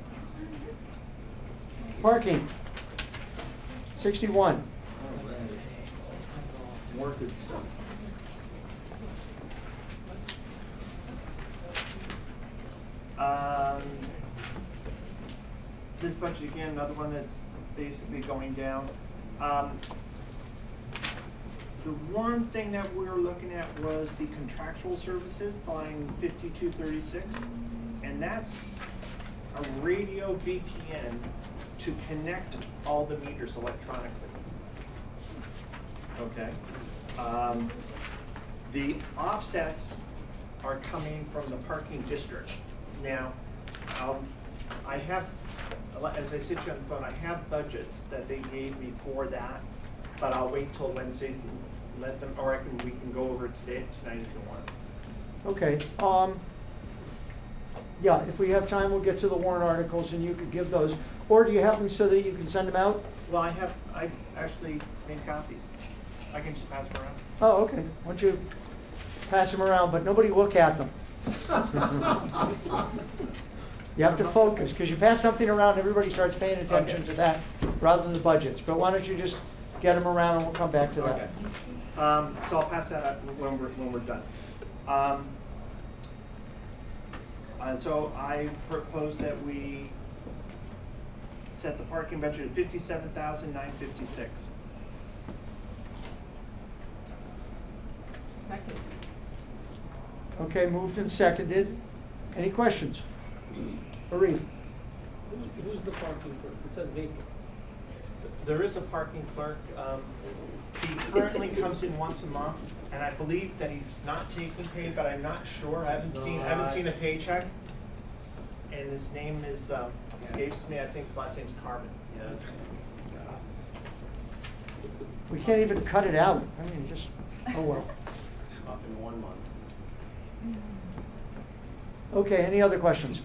Parking. 61. More good stuff. This budget, again, another one that's basically going down. The one thing that we were looking at was the contractual services, line 5236, and that's a radio VPN to connect all the meters electronically. Okay. The offsets are coming from the parking district. Now, I have, as I sit here on the phone, I have budgets that they gave me for that, but I'll wait till Wednesday, let them, or we can go over it tonight if you want. Okay. Yeah, if we have time, we'll get to the warrant articles and you could give those. Or do you have them so that you can send them out? Well, I actually made copies. I can just pass them around. Oh, okay. Why don't you pass them around, but nobody look at them. You have to focus, because you pass something around, everybody starts paying attention to that rather than the budgets. But why don't you just get them around and we'll come back to that. Okay. So I'll pass that out when we're done. So I propose that we set the parking budget at $57,956. Second. Okay, moved and seconded. Any questions? Arif? Who's the parking clerk? It says vacant. There is a parking clerk. He currently comes in once a month, and I believe that he's not taking paid, but I'm not sure. I haven't seen a paycheck. And his name is escapes me. I think his last name's Carmen. Yeah. We can't even cut it out. I mean, just, oh well. Up in 1 month. Okay, any other questions?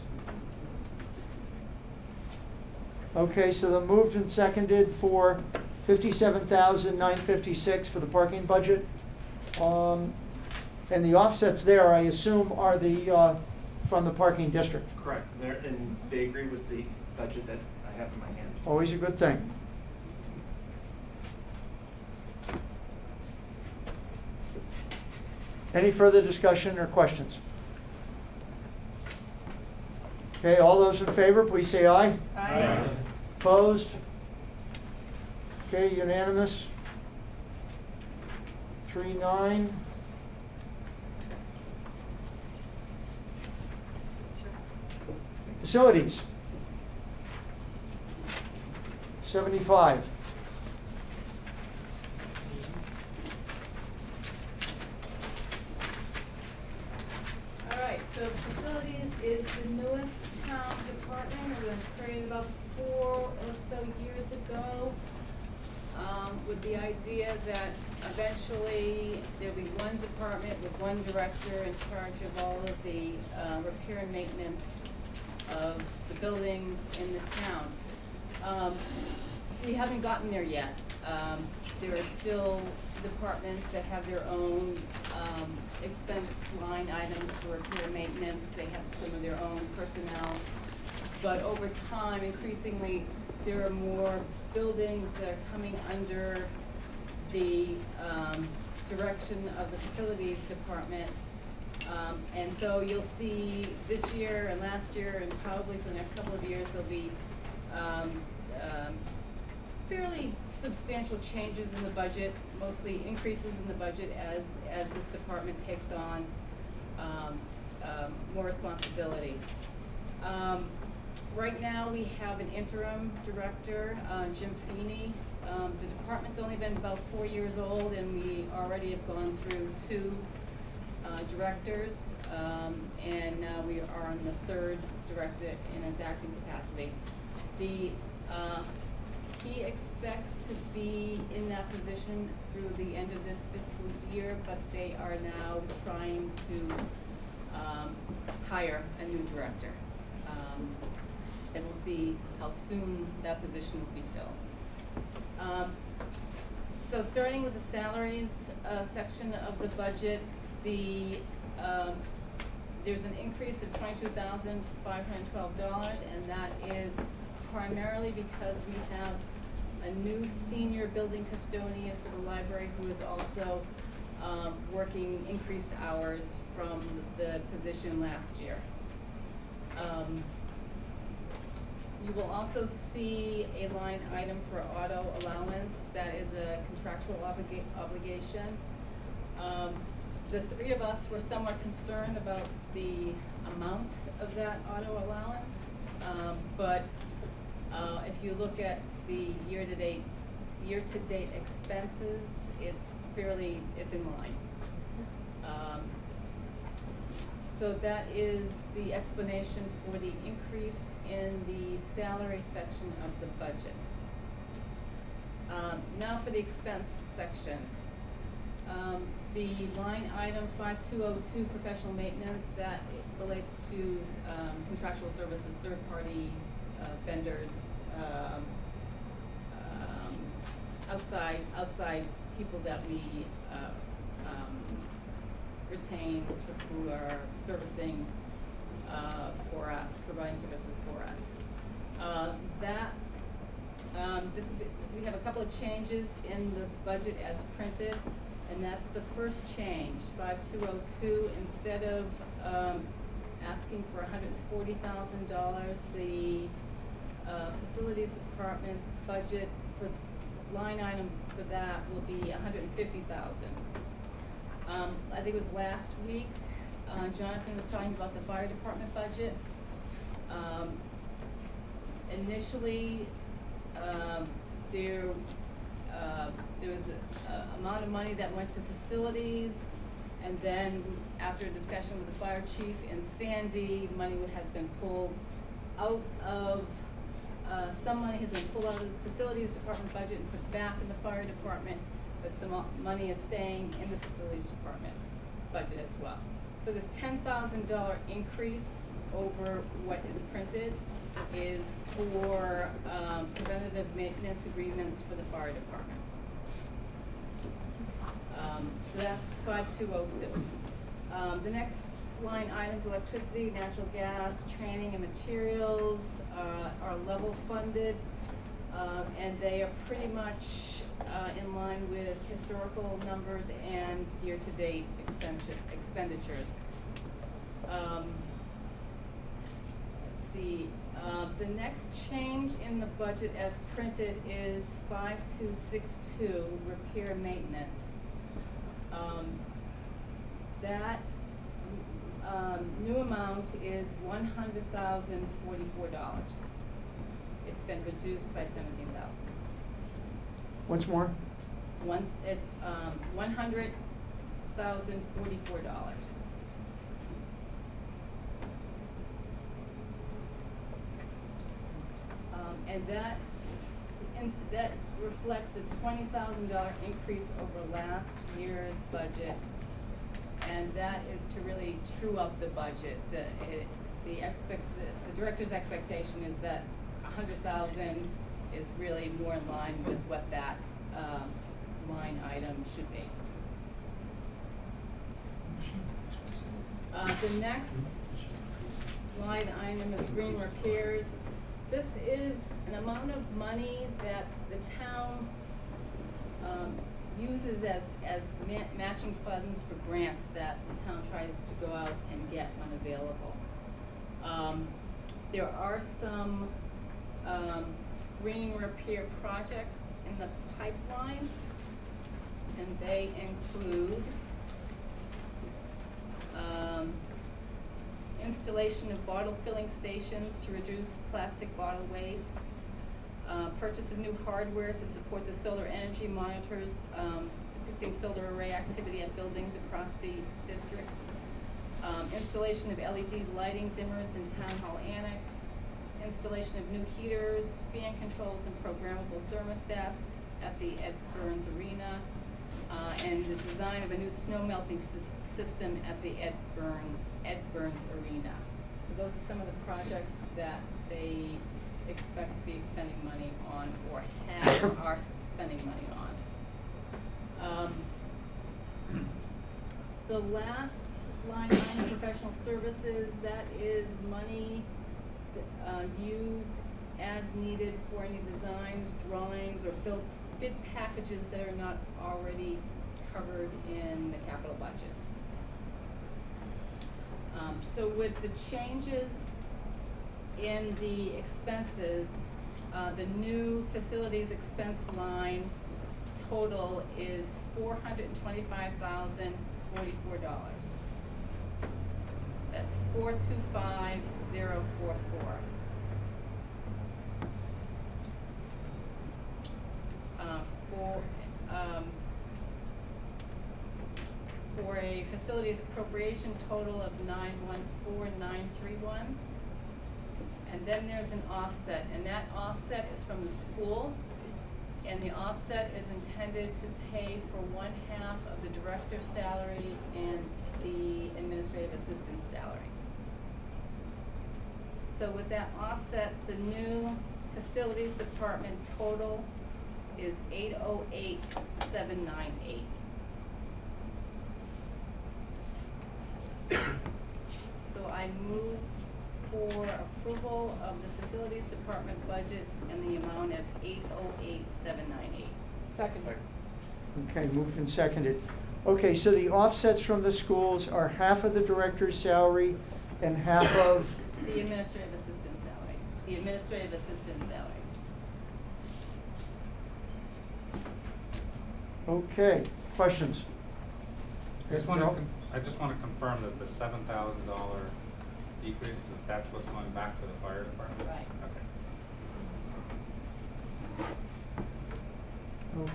Okay, so the moved and seconded for $57,956 for the parking budget. And the offsets there, I assume, are the, from the parking district. Correct. And they agree with the budget that I have in my hand. Always a good thing. Any further discussion or questions? Okay, all those in favor, please say aye. Aye. Opposed? Okay, unanimous. 3-9. Facilities. 75. All right, so facilities is the newest town department. It was created about 4 or so years ago, with the idea that eventually there'll be one department with one director in charge of all of the repair and maintenance of the buildings in the town. We haven't gotten there yet. There are still departments that have their own expense line items for repair and maintenance. They have some of their own personnel. But over time, increasingly, there are more buildings that are coming under the direction of the facilities department. And so you'll see this year and last year and probably for the next couple of years, there'll be fairly substantial changes in the budget, mostly increases in the budget as this department takes on more responsibility. Right now, we have an interim director, Jim Feeney. The department's only been about 4 years old, and we already have gone through 2 directors, and now we are on the 3rd director in his acting capacity. He expects to be in that position through the end of this fiscal year, but they are now trying to hire a new director. And we'll see how soon that position will be filled. So starting with the salaries section of the budget, there's an increase of $22,512, and that is primarily because we have a new senior building custodian for the library who is also working increased hours from the position last year. You will also see a line item for auto allowance. That is a contractual obligation. The 3 of us were somewhat concerned about the amount of that auto allowance, but if you look at the year-to-date expenses, it's in line. So that is the explanation for the increase in the salary section of the budget. Now for the expense section. The line item 5202, professional maintenance, that relates to contractual services, third-party vendors, outside people that we retain who are servicing for us, providing services for us. We have a couple of changes in the budget as printed, and that's the first change, 5202. Instead of asking for $140,000, the facilities department's budget for line item for that will be $150,000. I think it was last week, Jonathan was talking about the fire department budget. Initially, there was a amount of money that went to facilities, and then after a discussion with the fire chief and Sandy, money has been pulled out of, some money has been pulled out of the facilities department budget and put back in the fire department, but some money is staying in the facilities department budget as well. So this $10,000 increase over what is printed is for preventative maintenance agreements for the fire department. So that's 5202. The next line items, electricity, natural gas, training and materials are level funded, and they are pretty much in line with historical numbers and year-to-date expenditures. Let's see, the next change in the budget as printed is 5262, repair and maintenance. That new amount is $100,044. It's been reduced by $17,000. Once more? $100,044. And that reflects a $20,000 increase over last year's budget, and that is to really true up the budget. The director's expectation is that $100,000 is really more in line with what that line item should be. The next line item is green repairs. This is an amount of money that the town uses as matching funds for grants that the town tries to go out and get when available. There are some green repair projects in the pipeline, and they include installation of bottle filling stations to reduce plastic bottle waste, purchase of new hardware to support the solar energy monitors depicting solar array activity at buildings across the district, installation of LED lighting dimmers in Town Hall Annex, installation of new heaters, fan controls, and programmable thermostats at the Ed Burns Arena, and the design of a new snow melting system at the Ed Burns Arena. So those are some of the projects that they expect to be expending money on, or are spending money on. The last line item, professional services, that is money used as needed for any designs, drawings, or bid packages that are not already covered in the capital budget. So with the changes in the expenses, the new facilities expense line total is $425,044. That's 425,044. For a facilities appropriation total of 914,931. And then there's an offset, and that offset is from the school, and the offset is intended to pay for 1/2 of the director's salary and the administrative assistant's salary. So with that offset, the new facilities department total is 808,798. So I move for approval of the facilities department budget in the amount of 808,798. Second. Okay, moved and seconded. Okay, so the offsets from the schools are half of the director's salary and half of? The administrative assistant salary. The administrative assistant salary. Okay, questions? I just want to I just want to confirm that the $7,000 decrease, that's what's going back to the fire department? Right.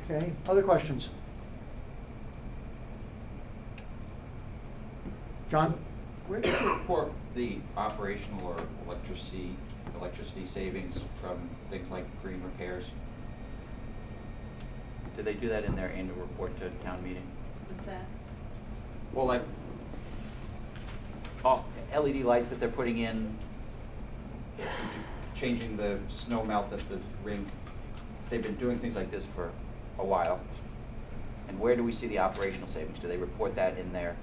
Okay. Okay, other questions? John? Where do you report the operational or electricity savings from things like green repairs? Do they do that in their annual report to town meeting? What's that? Well, like, LED lights that they're putting in, changing the snow melt at the rink. They've been doing things like this for a while. And where do we see the operational savings? Do they report that in their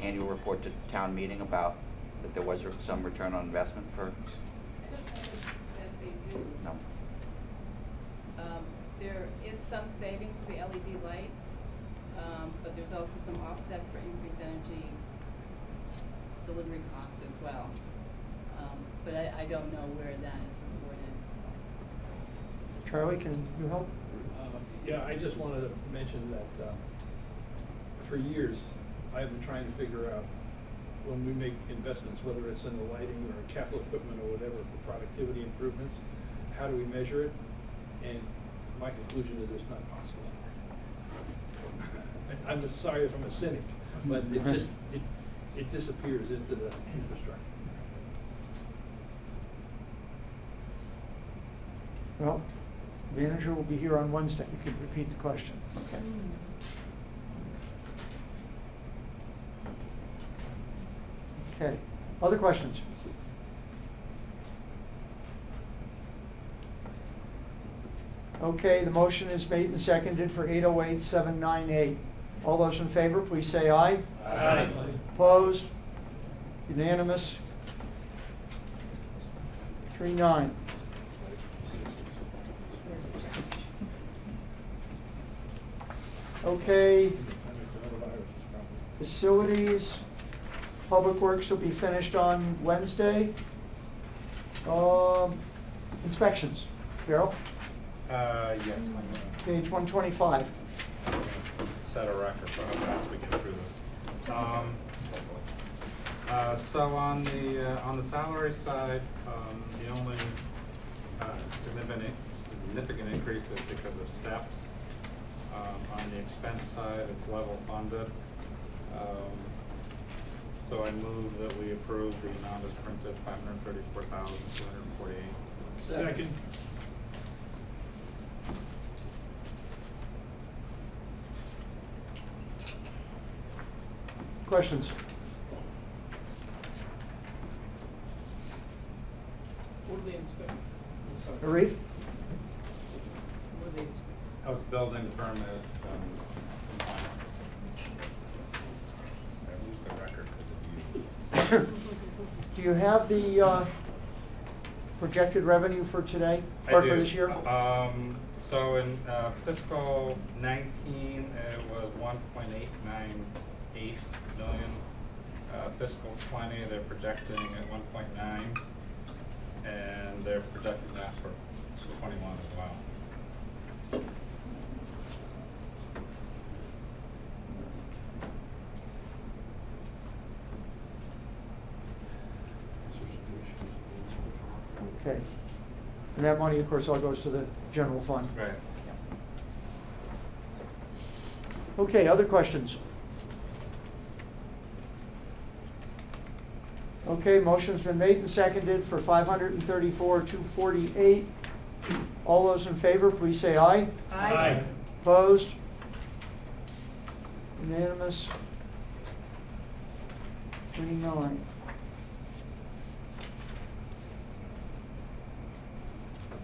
annual report to town meeting about that there was some return on investment for? I don't know that they do. No. There is some savings with the LED lights, but there's also some offset for increased energy delivery cost as well. But I don't know where that is reported. Charlie, can you help? Yeah, I just wanted to mention that for years, I've been trying to figure out when we make investments, whether it's in the lighting or capital equipment or whatever, for productivity improvements, how do we measure it? And my conclusion is it's not possible. I'm sorry if I'm a cynic, but it just, it disappears into the infrastructure. Well, the manager will be here on Wednesday. You can repeat the question. Okay. Okay. Other questions? Okay, the motion is made and seconded for 808-798. All those in favor, please say aye. Aye. Opposed? Unanimous? 3-9. Okay. Facilities, Public Works will be finished on Wednesday. Inspections, Carol, Yes, page 125. set a record for how fast we get through this. So on the salary side, the only significant increase is because of steps. On the expense side, it's level funded. So I move that we approve the amount as printed, $534,248. Second. Questions? What do they inspect? Arif? What do they inspect? Oh, it's building permit, compliance. I lose the record for the view. Do you have the projected revenue for today, or for this year? So in fiscal 19, it was 1.898 million. Fiscal 20, they're projecting at 1.9, and they're projecting that for 21 as well. Okay. And that money, of course, all goes to the general fund. Right. Okay, other questions? Okay, motion's been made and seconded for $534,248. All those in favor, please say aye. Aye. Opposed? Unanimous? 29.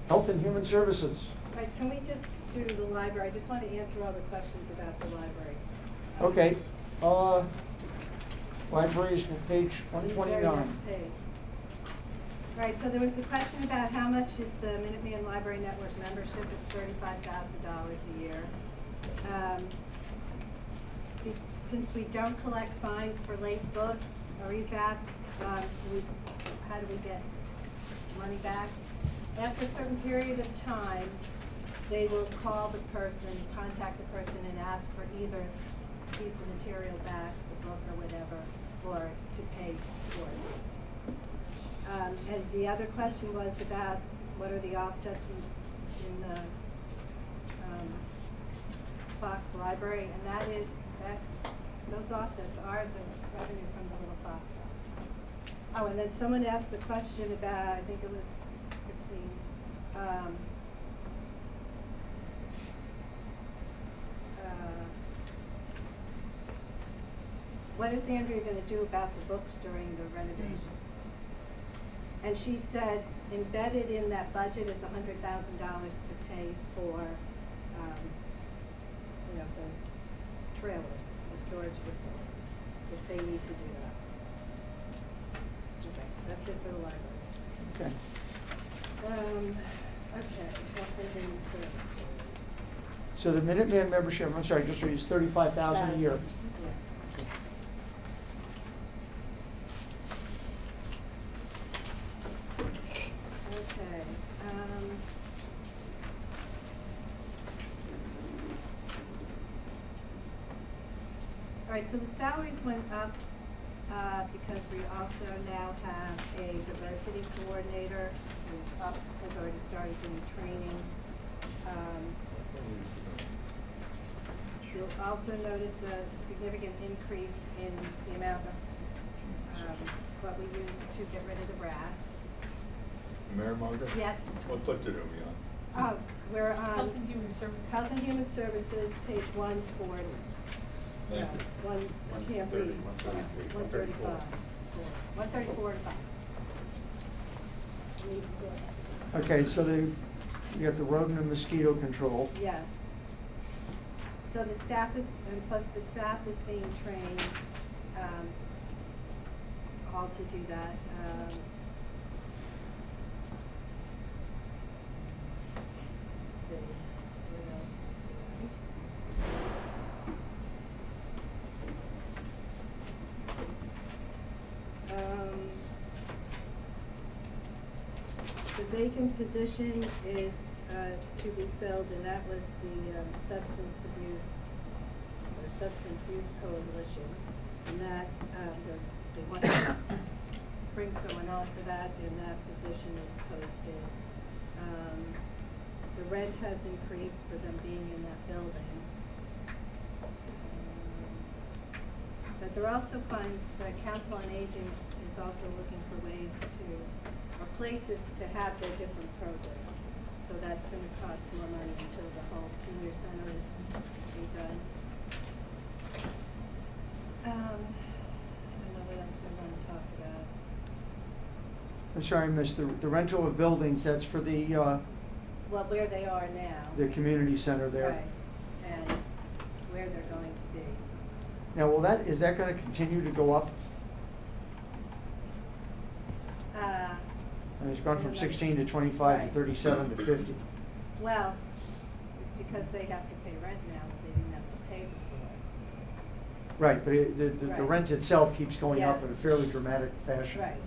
Health and Human Services. Right, can we just do the library? I just want to answer all the questions about the library. Okay, library is page Very 129. next page. Right, so there was the question about how much is the Minuteman Library Network membership. It's $35,000 a year. Since we don't collect fines for late books, Arif asked, how do we get money back? After a certain period of time, they will call the person, contact the person and ask for either piece of material back, the book or whatever, or to pay for it. And the other question was about what are the offsets in the Fox Library, and those offsets are the revenue from the Little Fox. Oh, and then someone asked the question about, I think it was Christine, what is Andrea going to do about the books during the renovation? And she said embedded in that budget is $100,000 to pay for, those trailers, the storage facilities, if they need to do that. Okay, that's it for the library. Okay. Okay, health and human services. So the Minuteman membership, I'm sorry, just is $35,000 a year. Yeah. Okay. All right, so the salaries went up because we also now have a diversity coordinator who's has already started doing trainings. You'll also notice a significant increase in the amount of what we use to get rid of the rats. Mayor Margaret? Yes. What budget are we on? We're on Health and Human Services. Health and Human Services, page 140. Thank you. I can't read. 133, 135. 134 and 5. Need glasses. Okay, so you got the rodent and mosquito control. Yes. So the staff is, and plus the staff is being trained, all to do that. Let's see, what else is there? The vacant position is to be filled, and that was the substance abuse or substance use coalition, and that they want to bring someone on for that, and that position is posted. The rent has increased for them being in that building. But they're also the Council on Aging is also looking for ways to, or places to have their different programs. So that's going to cost more money until the whole senior center is redone. I don't know what else we want to talk about. I'm sorry, Miss, the rental of buildings, that's for the, Well, where they are now. the community center there. Right, and where they're going to be. Now, is that gonna continue to go up? And it's gone from 16 to 25 to Right. 37 to 50. Well, it's because they have to pay rent now that they didn't have to pay before. Right, but the Right. rent itself keeps going up in a Yes. fairly dramatic fashion. Right,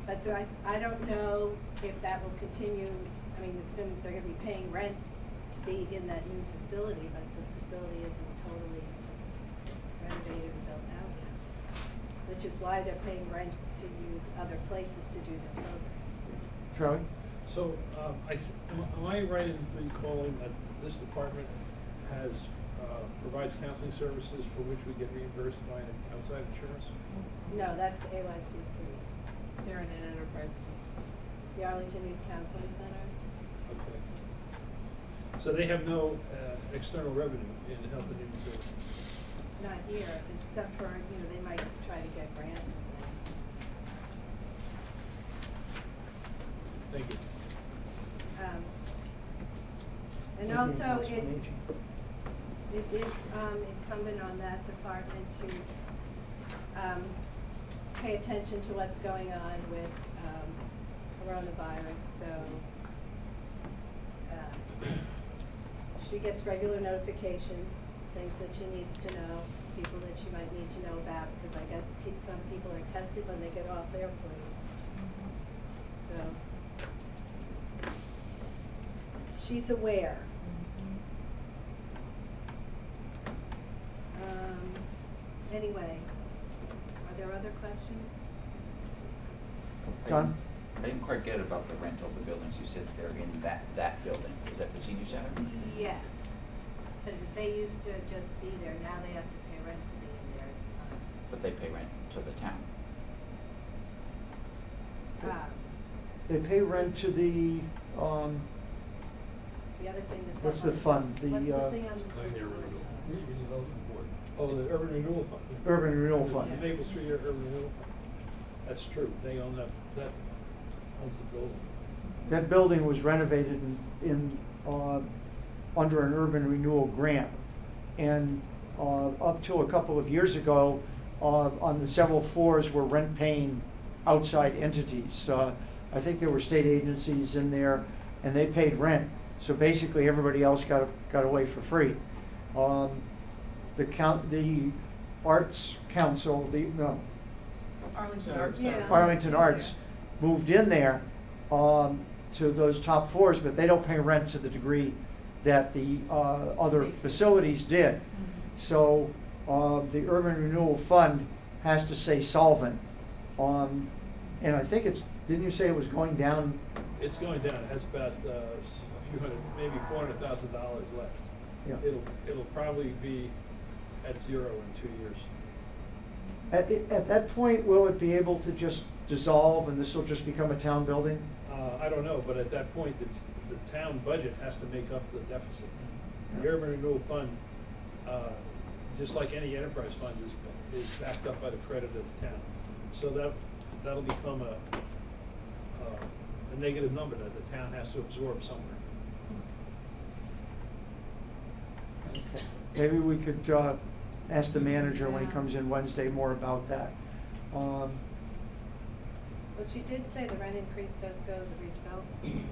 but I don't know if that will continue. I mean, they're gonna be paying rent to be in that new facility, but the facility isn't totally renovated and built out yet. Which is why they're paying rent to use other places to do their programs. Charlie? So, am I right in recalling that this department provides counseling services for which we get reimbursed by an outside insurance? No, that's AYCC, They're in an enterprise. the Arlington Youth Counseling Center. Okay. So they have no external revenue in health and human services? Not here, except for, they might try to get grants and things. Thank you. And also, it is incumbent on that department to pay attention to what's going on with coronavirus, so she gets regular notifications, things that she needs to know, people that she might need to know about, because I guess some people are tested when they get off airplanes. So she's aware. Anyway, other questions? John? I didn't quite get about the rental of the buildings. You said they're in that building. Is that the senior center? Yes, but they used to just be there, now they have to pay rent to be in there, it's But they pay rent to the town. not. They pay rent to the, The other thing that's. what's up the on- fund? The, What's the thing on the? Oh, the urban renewal fund. Urban Renewal Fund. The Maple Street Urban Renewal Fund. That's true, they own that owns the building. That building was renovated under an urban renewal grant. And up till a couple of years ago, on the several floors were rent-paying outside entities. I think there were state agencies in there, and they paid rent. So basically, everybody else got away for free. The Arts Council, Arlington Arts Yeah. Center. Arlington Arts moved in there to those top floors, but they don't pay rent to the degree that the other facilities did. So the Urban Renewal Fund has to stay solvent. And I think didn't you say it was going down? It's going down, it has about a few hundred, maybe $400,000 left. Yeah. It'll probably be at zero in 2 years. At that point, will it be able to just dissolve and this will just become a town building? I don't know, but at that point, the town budget has to make up the deficit. The Urban Renewal Fund, just like any enterprise fund, is backed up by the credit of the town. So that'll become a negative number that the town has to absorb somewhere. Okay. Maybe we could ask the manager when he comes in Wednesday more about that. Well, she did say the rent increase does go to the redevelopment.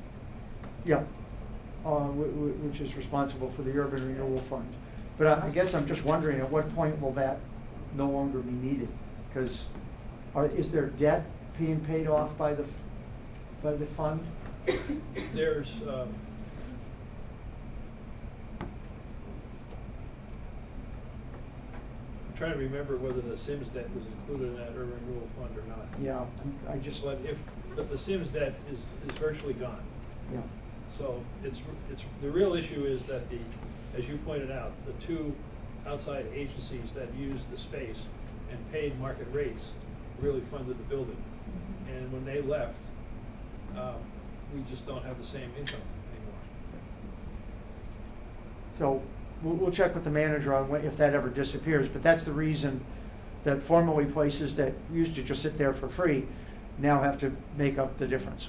Yeah, which is responsible for the Urban Renewal Fund. But I guess I'm just wondering, at what point will that no longer be needed? Because is there debt being paid off by the fund? There's, I'm trying to remember whether the Sims debt was included in that urban renewal fund or not. Yeah, I just, But the Sims debt is virtually gone. yeah. So the real issue is that as you pointed out, the two outside agencies that used the space and paid market rates really funded the building. And when they left, we just don't have the same income anymore. So we'll check with the manager on if that ever disappears, but that's the reason that formerly places that used to just sit there for free now have to make up the difference.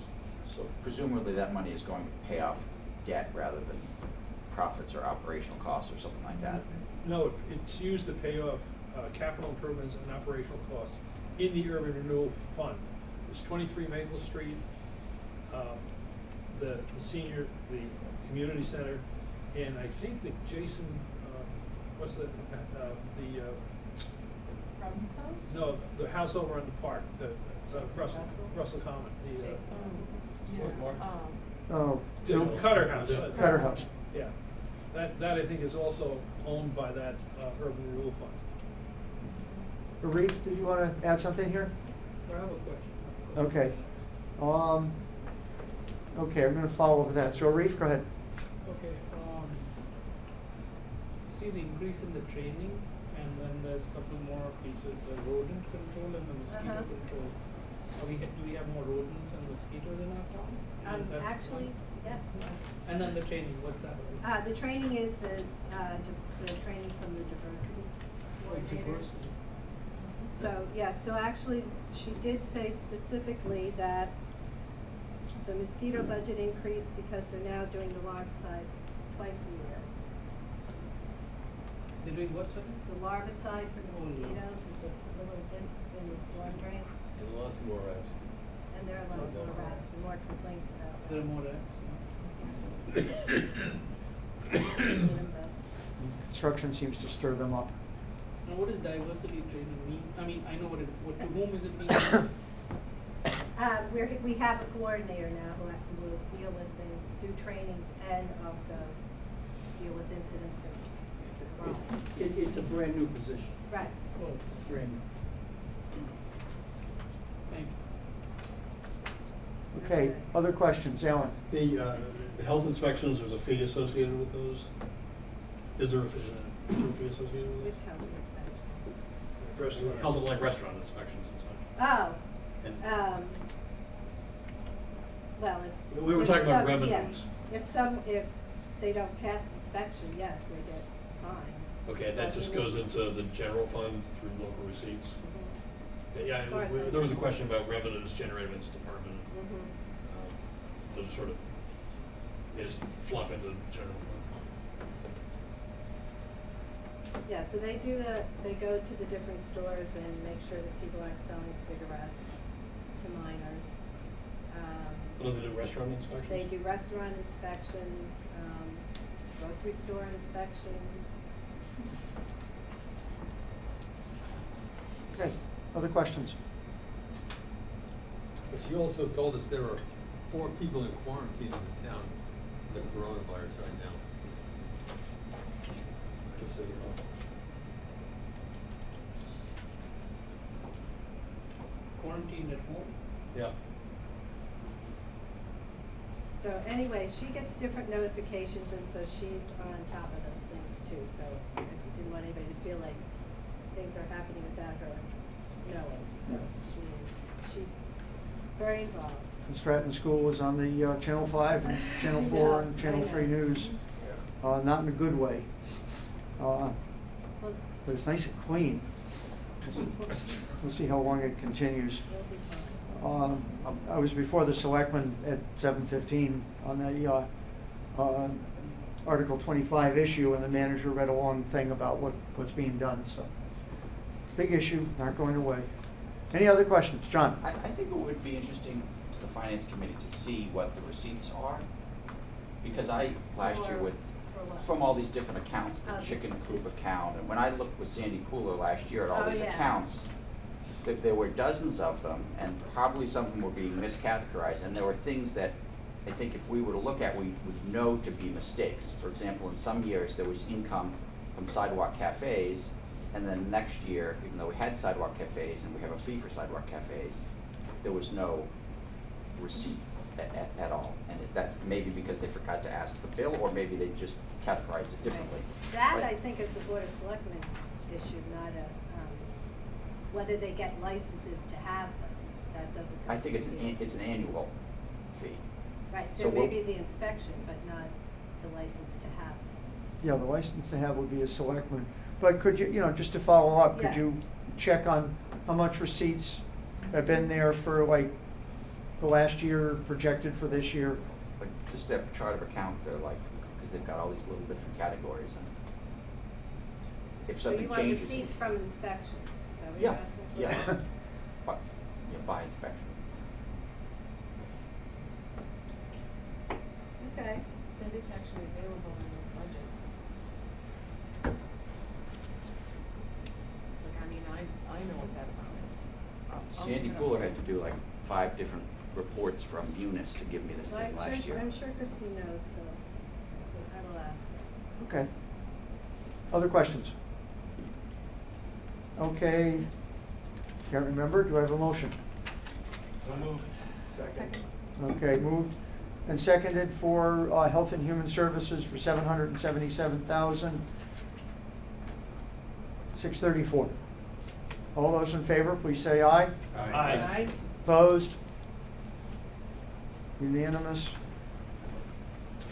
So presumably that money is going to pay off debt rather than profits or operational costs or something like that. No, it's used to pay off capital improvements and operational costs in the urban renewal fund. There's 23 Maple Street, the community center, and I think that Jason, what's the Robin's house? no, the house over on the park, the Russell? Russell Common, Oh, the Cutter House. Cutter House. Yeah, that I think is also owned by that urban renewal fund. Arif, did you want to add something here? I have a question. Okay. Okay, I'm going to follow up with that. So Arif, go ahead. Okay, see the increase in the training, and then there's a couple more pieces, the rodent control and the mosquito Uh-huh. control. Do we have more rodents and mosquitoes in our town? And that's Actually, yes. And then the training, what's that? The training is the training from the diversity coordinator. Diversity. So, yeah, so actually, she did say specifically that the mosquito budget increased because they're now doing the larvicide twice a year. They're doing what, sir? The larvicide for the Oh, no. mosquitoes, the little discs in the storm drains, And lots more rats. and there are lots more rats and more complaints about rats. There are more rats, Construction seems to stir them up. Now, what does diversity training mean? I mean, I know what to whom is it being? We have a coordinator now who will deal with things, do trainings, and also deal with incidents that arise. It's a brand new position. Right. Oh, Brand new. Okay, other questions, Alan? The health inspections, there's a fee associated with those? Is there a fee associated with Which those? health inspection? Health, like restaurant inspections and such. Oh, And- well, if. We were if talking about some- revenues. Yes. If they don't pass inspection, yes, they get fined. Okay, and that just goes into the general fund through local receipts? Mhm. Yeah, As far as I there was a know. question about revenues generated in this department. Mhm. Those sort of, they just flop into the general fund. Yeah, so they go to the different stores and make sure that people aren't selling cigarettes to minors. Do they do restaurant inspections? They do restaurant inspections, grocery store inspections. Okay, other questions? But she also told us there are 4 people in quarantine in the town with the coronavirus right now. Just so you know. Quarantine at home? Yeah. So anyway, she gets different notifications, and so she's on top of those things too. So I didn't want anybody to feel like things are happening without her knowing. So she's very involved. And Stratton School is on the Channel 5 and Channel 4 and Channel 3 News. Not in a good way. But it's nice and clean. We'll see how long it continues. I was before the selectmen at 7:15 on the Article 25 issue, and the manager read a long thing about what's being done, so. Big issue, not going away. Any other questions? John? I think it would be interesting to the finance committee to see what the receipts are. Because last year from all these different accounts, the chicken coop account, and when I looked with Sandy Pooler last year at all these accounts, there were dozens of them, and probably some of them were being miscategorized, and there were things that I think if we were to look at, we would know to be mistakes. For example, in some years, there was income from sidewalk cafes, and then next year, even though we had sidewalk cafes and we have a fee for sidewalk cafes, there was no receipt at all. And that may be because they forgot to ask the bill, or maybe they just categorized it differently. That, But- I think, is a Board of Selectmen issue, not whether they get licenses to have them. That doesn't. I think it's an annual fee. Right, So there may we'll- be the inspection, but not the license to have. Yeah, the license to have would be a selectman. But could you, just to follow up, could you Yes. check on how much receipts have been there for like the last year, projected for this year? But just that chart of accounts, they're like, because they've got all these little different categories, and if So something you want changes. receipts from inspections, is that what Yeah, you're asking for? yeah. But, by inspection. Okay. That is actually available in this budget. Like, I mean, I know what that amount is. Sandy Pooler had to do like 5 different reports from Eunice to give me this Well, thing last year. I'm sure Christine knows, so I will ask her. Okay. Other questions? Okay. Can't remember. Do I have a motion? So moved. Second. Okay, moved and seconded for Health and Human Services for $777,634. All those in favor, please say aye. Aye. Opposed? Unanimous?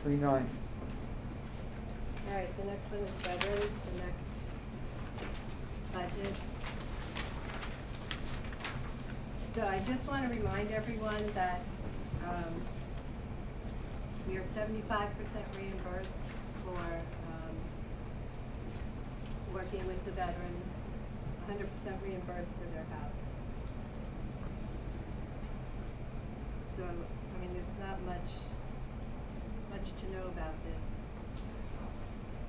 3-9. All right, the next one is veterans, the next budget. So I just want to remind everyone that we are 75% reimbursed for working with the veterans, 100% reimbursed for their housing. So, I mean, there's not much to know about this,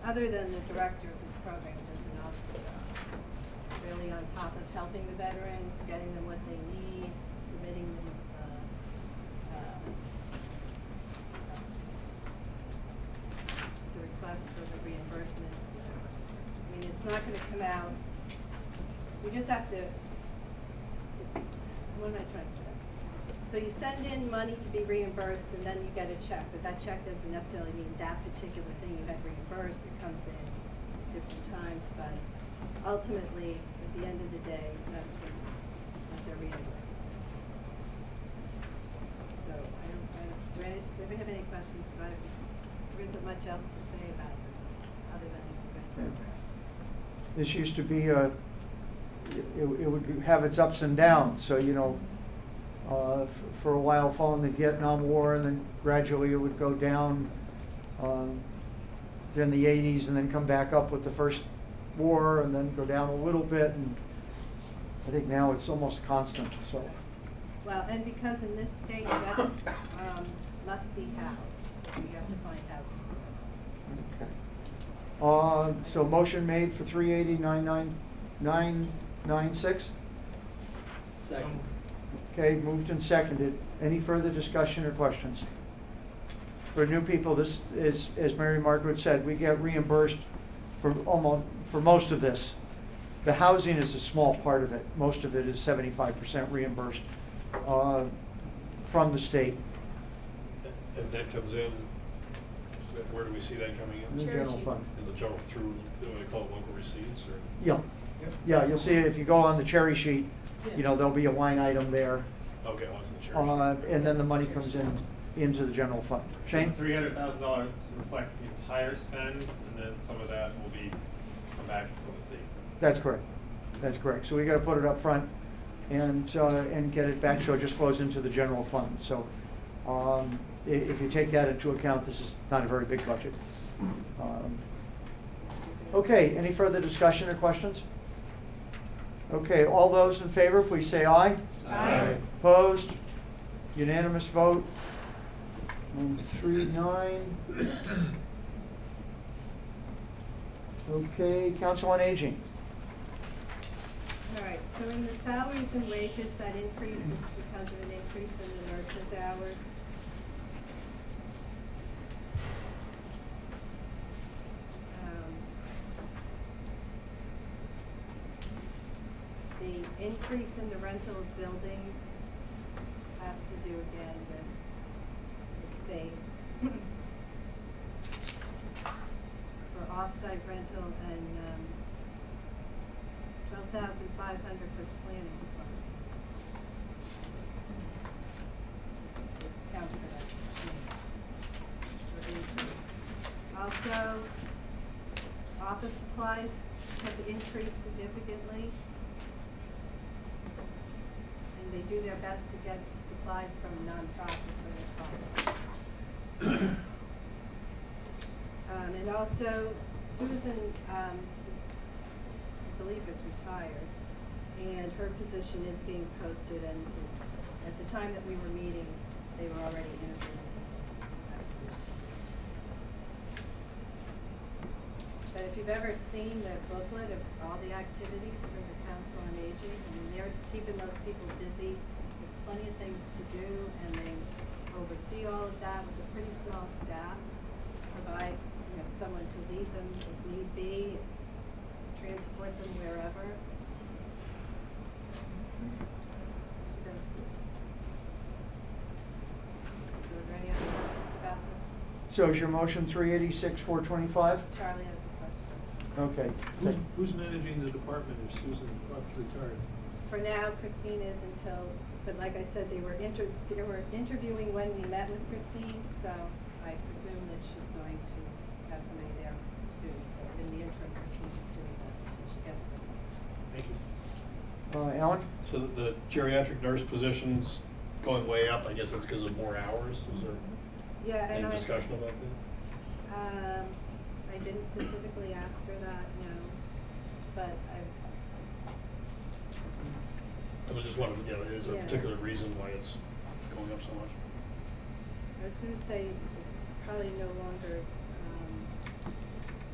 other than the director of this program does an awesome job. Really on top of helping the veterans, getting them what they need, submitting them the requests for the reimbursements, whatever. I mean, it's not gonna come out, we just have to, what am I trying to say? So you send in money to be reimbursed, and then you get a check, but that check doesn't necessarily mean that particular thing you had reimbursed. It comes in different times, but ultimately, at the end of the day, that's what they're reimbursed. So does anybody have any questions? Because there isn't much else to say about this, other than it's a good program. This used to be it would have its ups and downs, so, you know, for a while following the Vietnam War, and then gradually it would go down during the 80s, and then come back up with the first war, and then go down a little bit, and I think now it's almost constant, so. Well, and because in this state, that's, must be housed, so we have to find housing for them. Okay. So motion made for 380,996? Second. Okay, moved and seconded. Any further discussion or questions? For new people, this is, as Mary Margaret said, we get reimbursed for most of this. The housing is a small part of it. Most of it is 75% reimbursed from the state. And that comes in, where do we see that coming in? In the general fund. In the general, through, what do they call it, local receipts, or? Yeah, yeah, you'll see it if you go on the cherry sheet, you know, there'll be a line item there. Okay, well, it's in the cherry sheet. And then the money comes into the general fund. Shane? $300,000 reflects the entire spend, and then some of that will come back from the state. That's correct. That's correct. So we got to put it up front and get it back, so it just flows into the general fund. So if you take that into account, this is not a very big budget. Okay, any further discussion or questions? Okay, all those in favor, please say aye. Aye. Opposed? Unanimous vote. 3-9. Okay, Council on Aging. All right, so in the salaries and wages, that increase is because of an increase in the nurses' hours. The increase in the rental of buildings has to do again with the space. For off-site rental and $12,500 for the planning department. Counts for that change. Also, office supplies have increased significantly. And they do their best to get supplies from nonprofits, so they cost. And also, Susan, I believe, is retired, and her position is being posted, and is, at the time that we were meeting, they were already interviewing that position. But if you've ever seen the booklet of all the activities for the Council on Aging, I mean, they're keeping those people busy. There's plenty of things to do, and they oversee all of that with a pretty small staff. Provide, someone to lead them if need be, transport them wherever. She does good. Are there any other questions about this? So is your motion 386,425? Charlie has a question. Okay. Who's managing the department if Susan retired? For now, Christine is until, but like I said, they were interviewing when we met with Christine, so I presume that she's going to have somebody there soon. So in the interim, Christine is doing that until she gets someone. Thank you. Alan? So the geriatric nurse position's going way up, I guess that's because of more hours, is there any discussion about that? I didn't specifically ask her that, no, but I was just wondering, is there a particular reason why it's going up so much? I was going to say it's probably no longer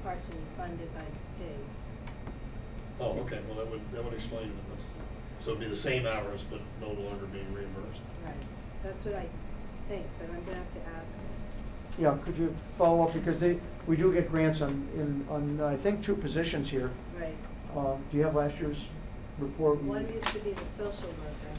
partially funded by the state. Oh, okay, well, that would explain it. So it'd be the same hours, but no longer being reimbursed. Right, that's what I think, but I'm going to have to ask her. Yeah, could you follow up, because we do get grants on I think 2 positions here. Right. Do you have last year's report? One used to be the social worker.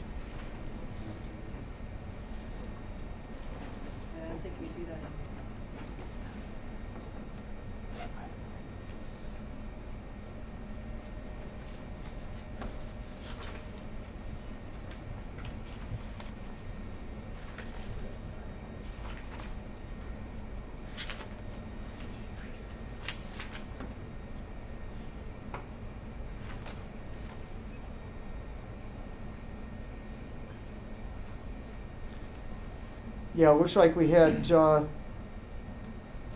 Yeah, it looks like we had the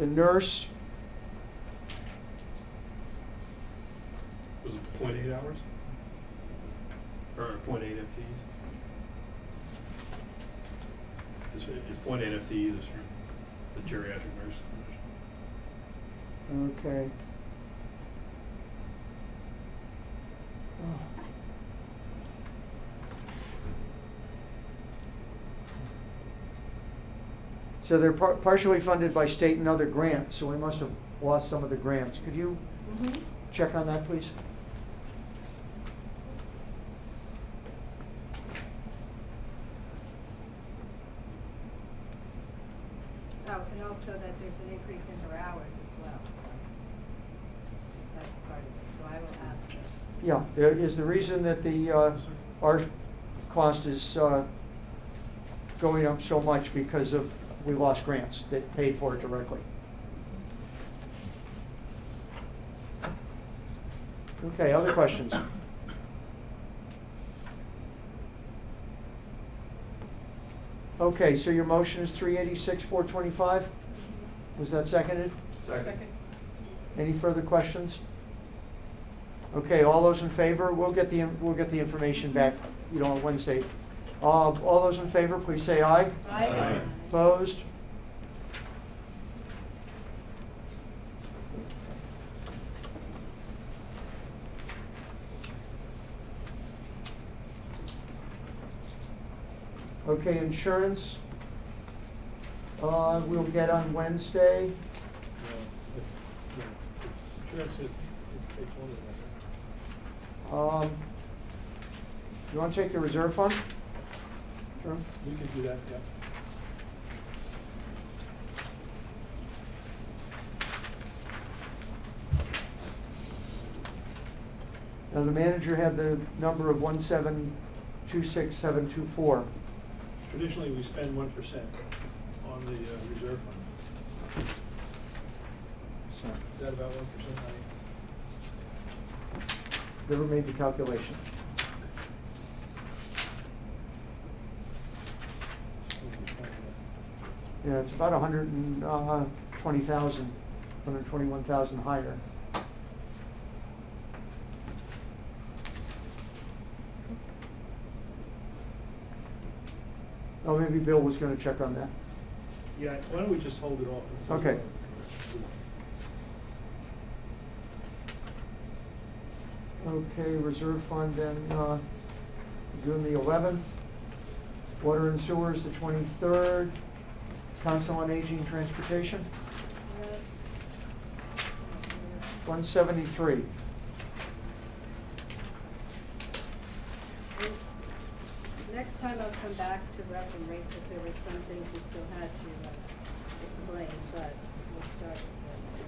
nurse. Was it 0.8 hours? Or 0.8 FTEs? It's 0.8 FTE this year, the geriatric nurse. Okay. So they're partially funded by state and other grants, so we must have lost some of the grants. Could you check on that, please? Oh, and also that there's an increase in her hours as well, so that's part of it, so I will ask her. Yeah, is the reason that the, our cost is going up so much because of, we lost grants that paid for it directly? Okay, other questions? Okay, so your motion is 386, 425? Was that seconded? Second. Any further questions? Okay, all those in favor, we'll get the information back, on Wednesday. All those in favor, please say aye. Aye. Opposed? Okay, insurance, we'll get on Wednesday. Insurance, it takes one of them. You want to take the reserve fund? Sure. We can do that, yeah. Now, the manager had the number of 1726724. Traditionally, we spend 1% on the reserve fund. So, Is that about 1%, never made the calculation. Yeah, it's about 120,000, 121,000 higher. Oh, maybe Bill was going to check on that. Yeah, why don't we just hold it off? until- Okay. Okay, reserve fund then, June the 11th. Water and sewers, the 23rd. Council on Aging, Transportation, 173. Next time I'll come back to rep and rate, because there were some things we still had to explain, but we'll start with this.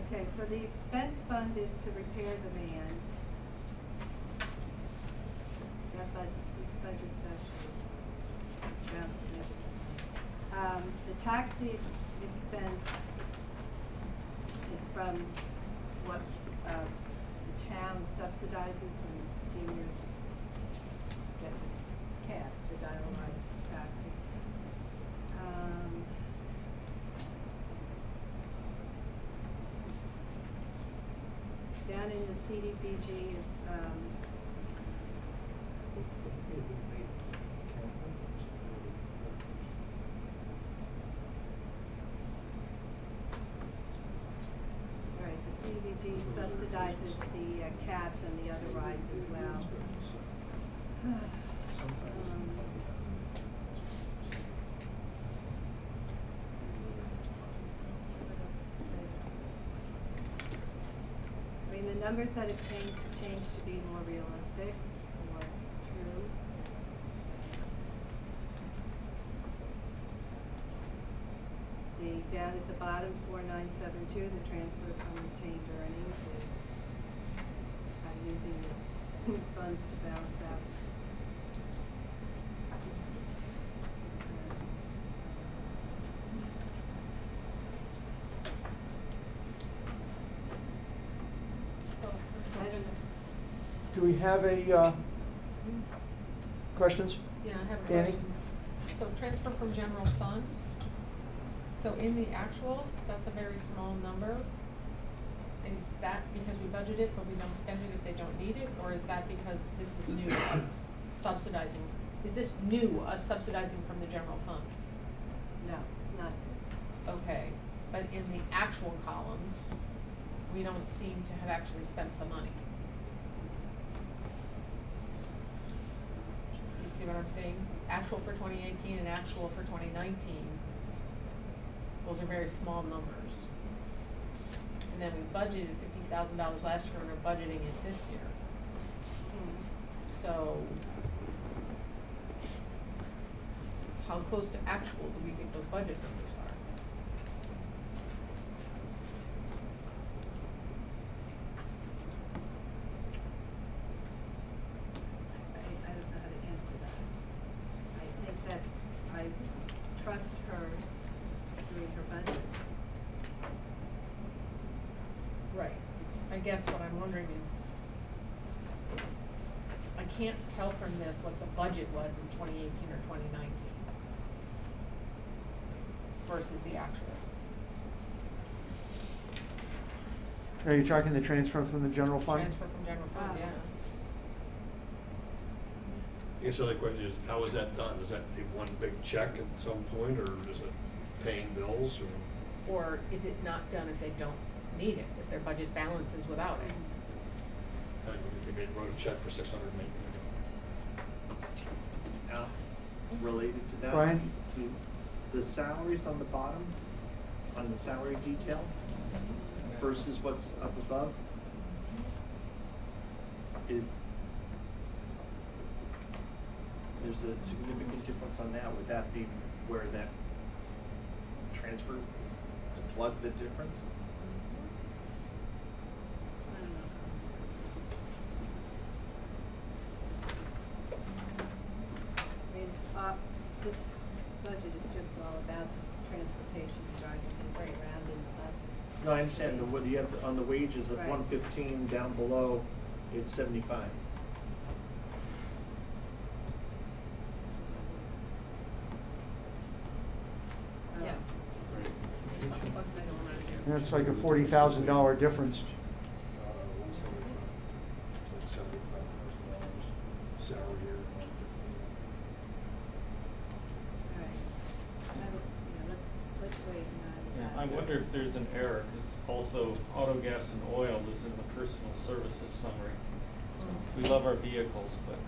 Okay, so the expense fund is to repair the vans. This budget's actually bouncing everything. The taxi expense is from what the town subsidizes when seniors get the cab, the dial-a-ride taxi. Down in the CDBG is, right, the CDBG subsidizes the cabs and the other rides as well. What else to say about this? I mean, the numbers that have changed to be more realistic or true. The, down at the bottom, 4972, the transfer from retained earnings is Do we have a, questions? Yeah, I have a Danny? question. So transfer from general fund. So in the actuals, that's a very small number. Is that because we budget it, but we don't spend it if they don't need it? Or is that because this is new, us subsidizing? Is this new, us subsidizing from the general fund? No, it's not. Okay, but in the actual columns, we don't seem to have actually spent the money. Do you see what I'm saying? Actual for 2018 and actual for 2019, those are very small numbers. And then we budgeted $50,000 last year and we're budgeting it this year. So, how close to actual do we think those budget numbers are? I don't know how to answer that. I think that I trust her doing her budgets. Right. I guess what I'm wondering is, I can't tell from this what the budget was in 2018 or 2019 versus the actuals. Are you talking the transfer from the general fund? Transfer from general fund, yeah. I guess the other question is, how is that done? Is that a one big check at some point, or is it paying bills, or? Or is it not done if they don't need it, if their budget balances without it? I think they wrote a check for $680. Now, related to that. Brian? The salaries on the bottom, on the salary detail versus what's up above is, there's a significant difference on that. Would that be where that transfer is to plug the difference? I don't know. I mean, this budget is just all about transportation, driving people around in buses. No, I understand, you have, on the wages of Right. 115 down below, it's 75. Yeah. Something going on here. That's like a $40,000 difference. Salary here. All right. Let's wait and Yeah, I wonder if there's an error, because also auto, gas, and oil is in the personal services summary. We love our vehicles, but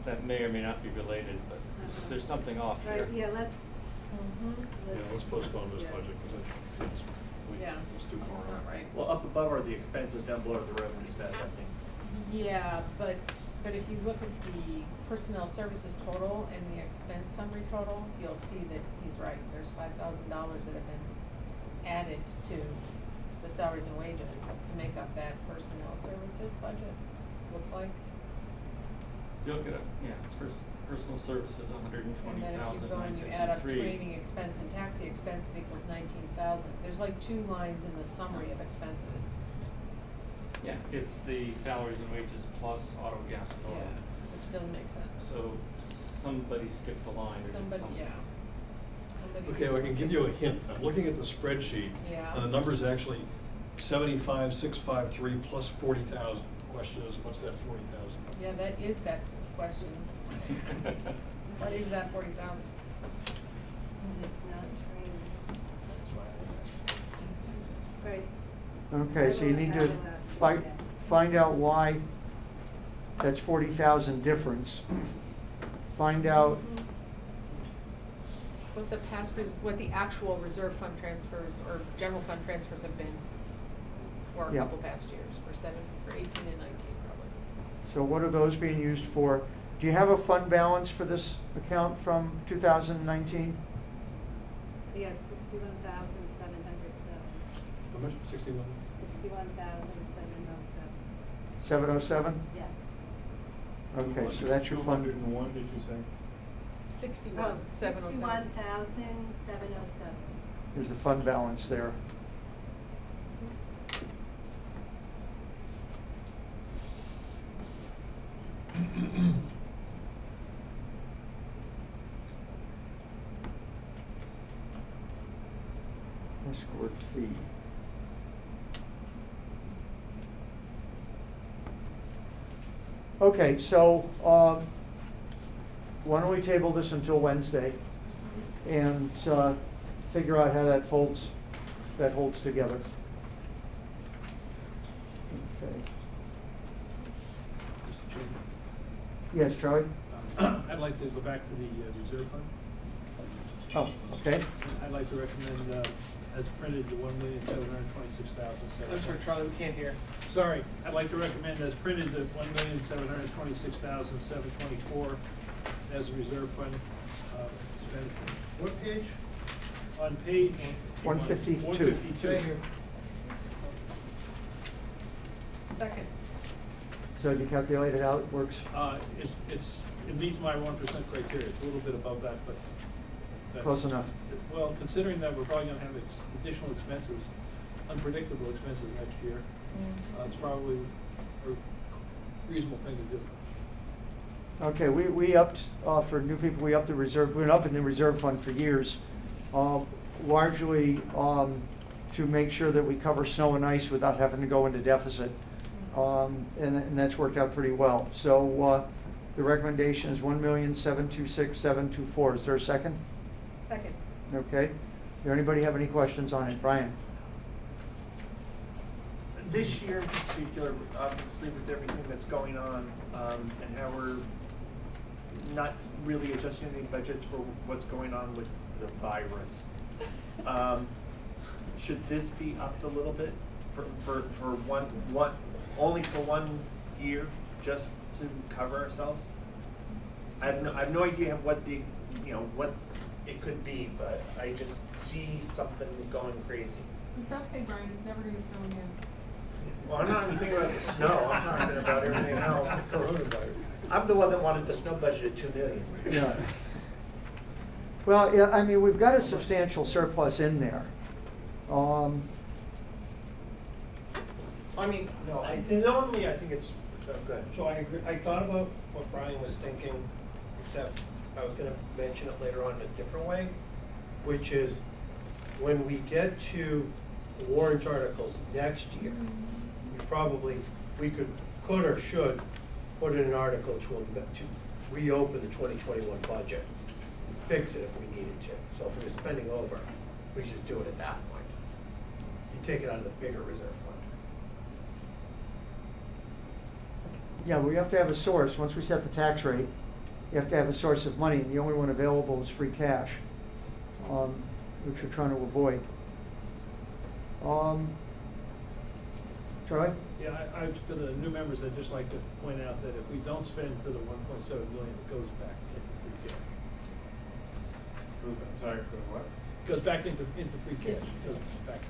that may or may not be related, but there's something off Right, here. yeah, let's. Yeah, let's postpone this Yeah. budget, because Yeah, it's too far. something's not right. Well, up above are the expenses, down below are the revenues, that I think. Yeah, but if you look at the personnel services total and the expense summary total, you'll see that he's right. There's $5,000 that have been added to the salaries and wages to make up that personnel services budget, looks like. If you look at it, yeah, personal services, And then if you go and you add up 120,953. training expense and taxi expense, it equals 19,000. There's like two lines in the summary of expenses. Yeah, it's the salaries and wages plus auto, gas, and Yeah, oil. which doesn't make sense. So somebody skipped the line or did Somebody, something. yeah. Somebody Okay, well, I can give you a hint. I'm looking at the spreadsheet. Yeah. And the number's actually 75,653 plus 40,000. Question is, what's that 40,000? Yeah, that is that question. What is that 40,000? It's not training. Right. Okay, so you need to find out why that's 40,000 difference. Find out, What the past, what the actual reserve fund transfers or general fund transfers have been for a Yeah. couple past years, for 18 and 19 probably. so what are those being used for? Do you have a fund balance for this account from 2019? Yes, 61,707. How much? 61? 61,707. 707? Yes. Okay, so that's your fund. 201, did you say? 61,707. 61,707. Is the fund balance there? Escort fee. Okay, so, why don't we table this until Wednesday and, figure out how that holds together. Okay. Mr. Chairman. Yes, Charlie? I'd like to go back to the reserve fund. Oh, okay. I'd like to recommend, as printed, the $1,726,700. I'm sorry, Charlie, we can't hear. Sorry, I'd like to recommend as printed, the $1,726,724 as a reserve fund expenditure. What page? On page 152. 152. Second. So you calculate it out, it works? It meets my 1% criteria. It's a little bit above that, but that's. Close enough. Well, considering that we're probably gonna have additional expenses, unpredictable expenses next year, it's probably a reasonable thing to do. Okay, we upped, for new people, we upped the reserve, we've been up in the reserve fund for years, largely to make sure that we cover snow and ice without having to go into deficit. And that's worked out pretty well. So the recommendation is $1,726,724. Is there a second? Second. Okay. Does anybody have any questions on it? Brian? This year in particular, obviously with everything that's going on, and how we're not really adjusting any budgets for what's going on with the virus, should this be upped a little bit for only for 1 year, just to cover ourselves? I have no idea what the, what it could be, but I just see something going crazy. It's okay, Brian, it's never gonna snow again. Well, I'm not even thinking about the snow, I'm talking about everything else. I'm the one that wanted the snow budget at $2 million. Yeah. Well, yeah, I mean, we've got a substantial surplus in there. I mean, No, I think- normally I think it's, good. So I agree, I thought about what Brian was thinking, except I was gonna mention it later on in a different way, which is when we get to warrant articles next year, we could or should put in an article to reopen the 2021 budget, fix it if we needed to. So if we were spending over, we just do it at that point. You take it out of the bigger reserve fund. Yeah, we have to have a source. Once we set the tax rate, you have to have a source of money, and the only one available is free cash, which we're trying to avoid. Charlie? Yeah, for the new members, I'd just like to point out that if we don't spend to the 1.7 million, it goes back into free cash. I'm sorry, what? Goes back into free cash.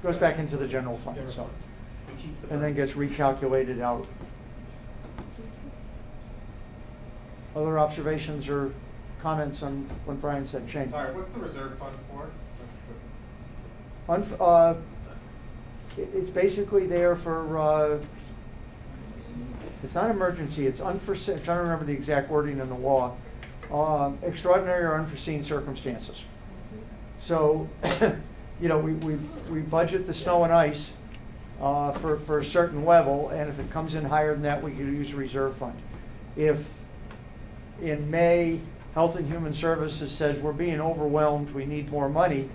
Goes back into the general fund, General so. fund. We keep the And then gets recalculated out. Other observations or comments on what Brian said? Shane? Sorry, what's the reserve fund for? It's basically there for, it's not emergency, it's unforeseen, I'm trying to remember the exact wording in the law. Extraordinary or unforeseen circumstances. So, we budget the snow and ice for a certain level, and if it comes in higher than that, we can use a reserve fund. If in May, Health and Human Services says we're being overwhelmed, we need more money,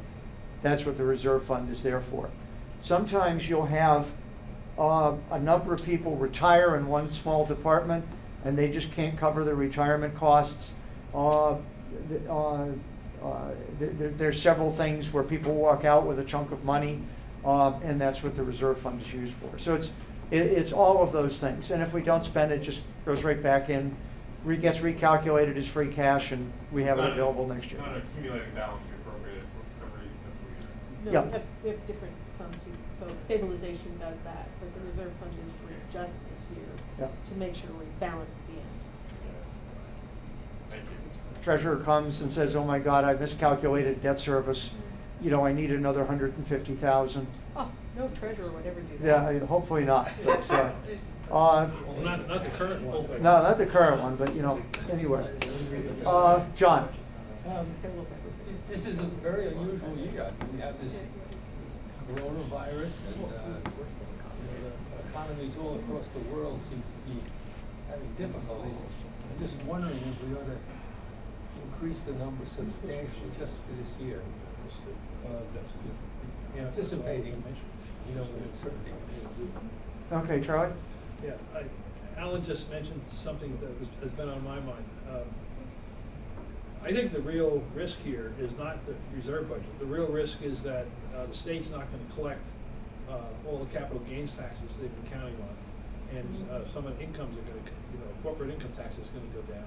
that's what the reserve fund is there for. Sometimes you'll have a number of people retire in one small department and they just can't cover their retirement costs. There's several things where people walk out with a chunk of money, and that's what the reserve fund is used for. So it's all of those things. And if we don't spend it, just goes right back in, gets recalculated as free cash, and we have it available next year. Not an accumulating balance we appropriated every fiscal year. No, Yeah. we have different funds, so stabilization does that, but the reserve fund is for just this year, Yeah. to make sure we balance at the end. Thank you. Treasurer comes and says, "Oh my God, I miscalculated debt service. I need another $150,000." Oh. No treasurer would ever do that. Yeah, hopefully not, but, Well, not the current one. but- no, not the current one, but, anyway. John? This is a very unusual year. We have this coronavirus and, the economies all across the world seem to be having difficulties. I'm just wondering if we ought to increase the number substantially just for this year. Anticipating, the uncertainty. Okay, Charlie? Yeah, Alan just mentioned something that has been on my mind. I think the real risk here is not the reserve budget. The real risk is that the state's not going to collect all the capital gains taxes they've been counting on. And some of the incomes are going to, corporate income tax is going to go down.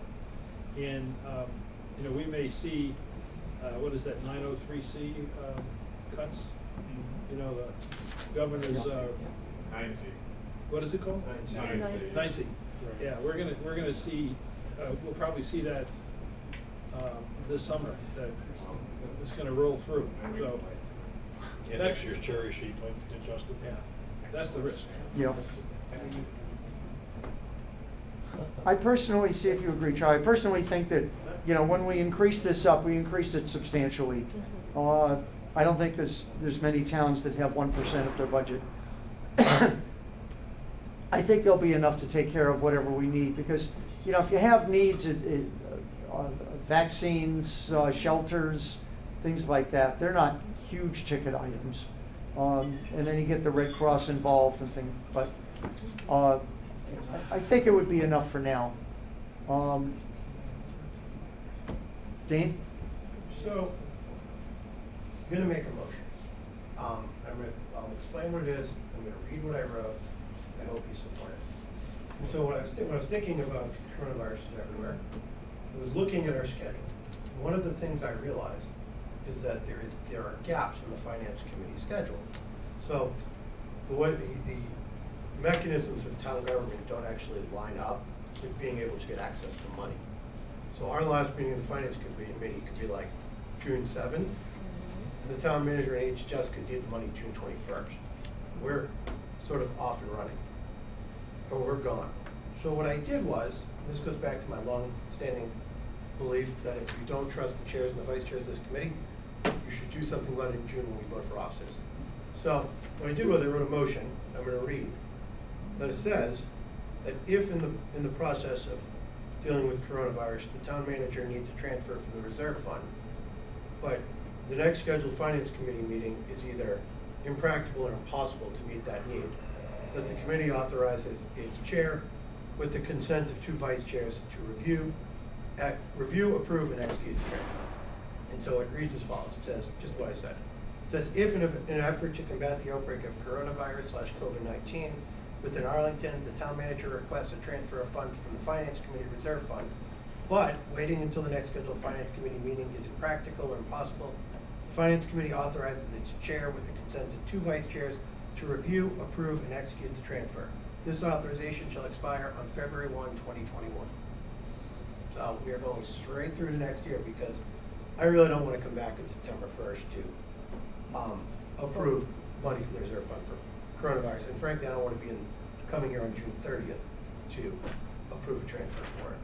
And, we may see, what is that, 903C cuts? The governor's, 9C. what is it called? 9C. 9C. Yeah, we're gonna see, we'll probably see that this summer, that it's gonna roll through, so. And next year's cherry sheet might get adjusted. Yeah, that's the risk. Yeah. I personally, see if you agree, Charlie, I personally think that, when we increased this up, we increased it substantially. I don't think there's many towns that have 1% of their budget. I think there'll be enough to take care of whatever we need, because, if you have needs, vaccines, shelters, things like that, they're not huge ticket items. And then you get the Red Cross involved and things, but I think it would be enough for now. Dean? So, I'm gonna make a motion. I'll explain what it is, I'm gonna read what I wrote, I hope you support it. And so when I was thinking about coronavirus everywhere, I was looking at our schedule. One of the things I realized is that there are gaps in the finance committee schedule. So the way the mechanisms of town government don't actually line up with being able to get access to money. So our last meeting of the finance committee could be like June 7th, and the town manager and HHS could need the money June 21st. We're sort of off and running, or we're gone. So what I did was, this goes back to my long-standing belief that if you don't trust the chairs and the vice chairs of this committee, you should do something about it in June when we vote for officers. So what I did was I wrote a motion, I'm going to read, that it says that if in the process of dealing with coronavirus, the town manager needs to transfer from the reserve fund, but the next scheduled finance committee meeting is either impractical or impossible to meet that need, that the committee authorizes its chair with the consent of two vice chairs to review, approve, and execute the transfer. And so it reads as follows. It says, just what I said. It says, if in an effort to combat the outbreak of coronavirus/COVID-19 within Arlington, the town manager requests a transfer of funds from the finance committee reserve fund, but waiting until the next scheduled finance committee meeting is impractical or impossible, the finance committee authorizes its chair with the consent of two vice chairs to review, approve, and execute the transfer. This authorization shall expire on February 1, 2021. So we are going straight through to next year because I really don't want to come back on September 1st to approve money from the reserve fund for coronavirus. And frankly, I don't want to be coming here on June 30th to approve a transfer for it.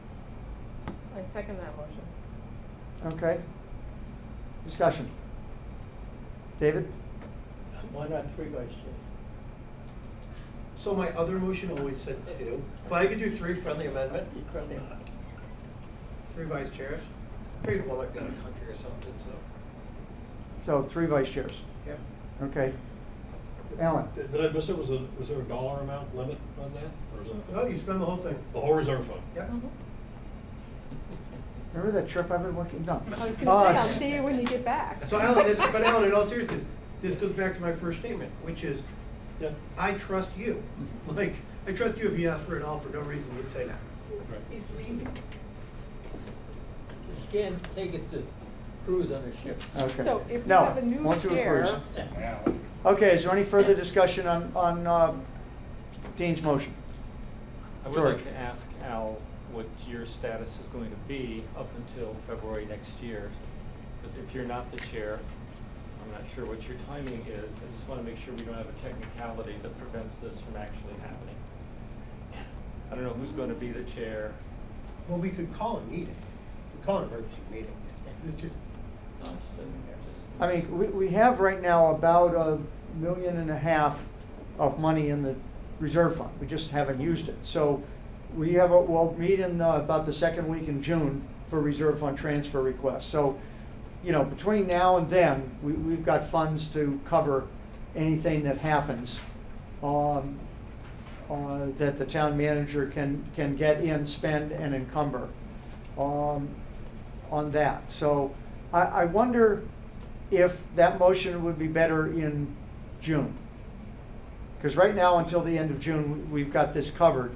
I second that motion. Okay. Discussion. David? Why not 3 vice chairs? So my other motion always said 2, but I could do 3 friendly amendment. 3 vice chairs. I figured one might be out of country or something, so. So 3 vice chairs. Yep. Okay. Alan? Did I miss it? Was there a dollar amount limit on that? Or is it No, you spend the whole thing. the whole reserve fund? Yep. Remember that trip I've been looking? No. I was gonna say, I'll see you when you get back. So Alan, but Alan, in all seriousness, this goes back to my first statement, which is, Yeah. I trust you. Like, I trust you if you ask for it all for no reason, you'd say no. He's leaving. You can't take it to cruise on a ship. Okay. So if we No, have a new won't do a chair. cruise. Okay, is there any further discussion on Dean's motion? I would George. like to ask Al what your status is going to be up until February next year. Because if you're not the chair, I'm not sure what your timing is. I just want to make sure we don't have a technicality that prevents this from actually happening. I don't know who's going to be the chair. Well, we could call a meeting. We call an emergency meeting. This just, I mean, we have right now about $1.5 million of money in the reserve fund. We just haven't used it. So we'll meet in about the second week in June for reserve fund transfer requests. So, you know, between now and then, we've got funds to cover anything that happens that the town manager can get in, spend, and encumber on that. So I wonder if that motion would be better in June. Because right now, until the end of June, we've got this covered.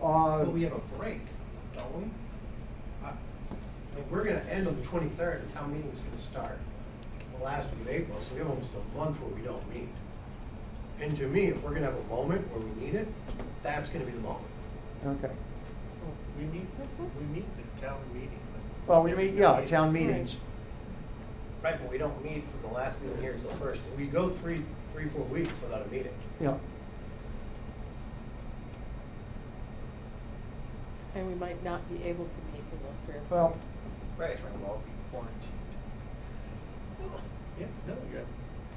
but we have a break, don't we? Like, we're gonna end on the 23rd, and town meeting's gonna start the last week of April, so we have almost a month where we don't meet. And to me, if we're gonna have a moment where we need it, that's gonna be the moment. Okay. We meet the town meeting. Well, we meet, yeah, town meetings. Right, but we don't meet from the last meeting here until the first. We go 4 weeks without a meeting. Yeah. And we might not be able to meet in those 3 or 4 Well, weeks. Right, it's when we'll all be quarantined. Yeah, no, you're.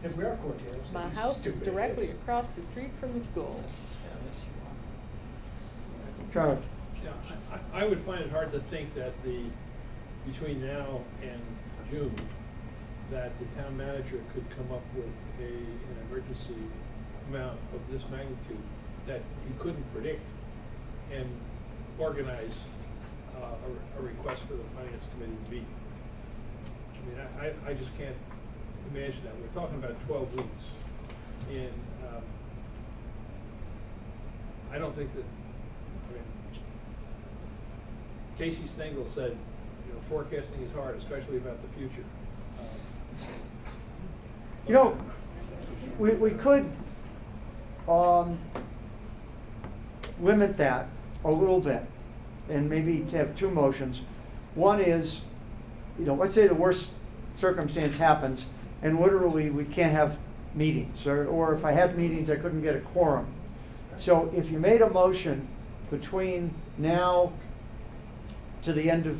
If we are quarantined, it's My these house is stupid directly idiots. across the street from the school. Charlie. Yeah, I would find it hard to think that between now and June, that the town manager could come up with an emergency amount of this magnitude that he couldn't predict and organize a request for the finance committee to meet. I mean, I just can't imagine that. We're talking about 12 weeks. And I don't think that, I mean, Casey Stengel said, you know, forecasting is hard, especially about the future. You know, we could limit that a little bit and maybe to have 2 motions. One is, you know, let's say the worst circumstance happens and literally we can't have meetings, or if I had meetings, I couldn't get a quorum. So if you made a motion between now to the end of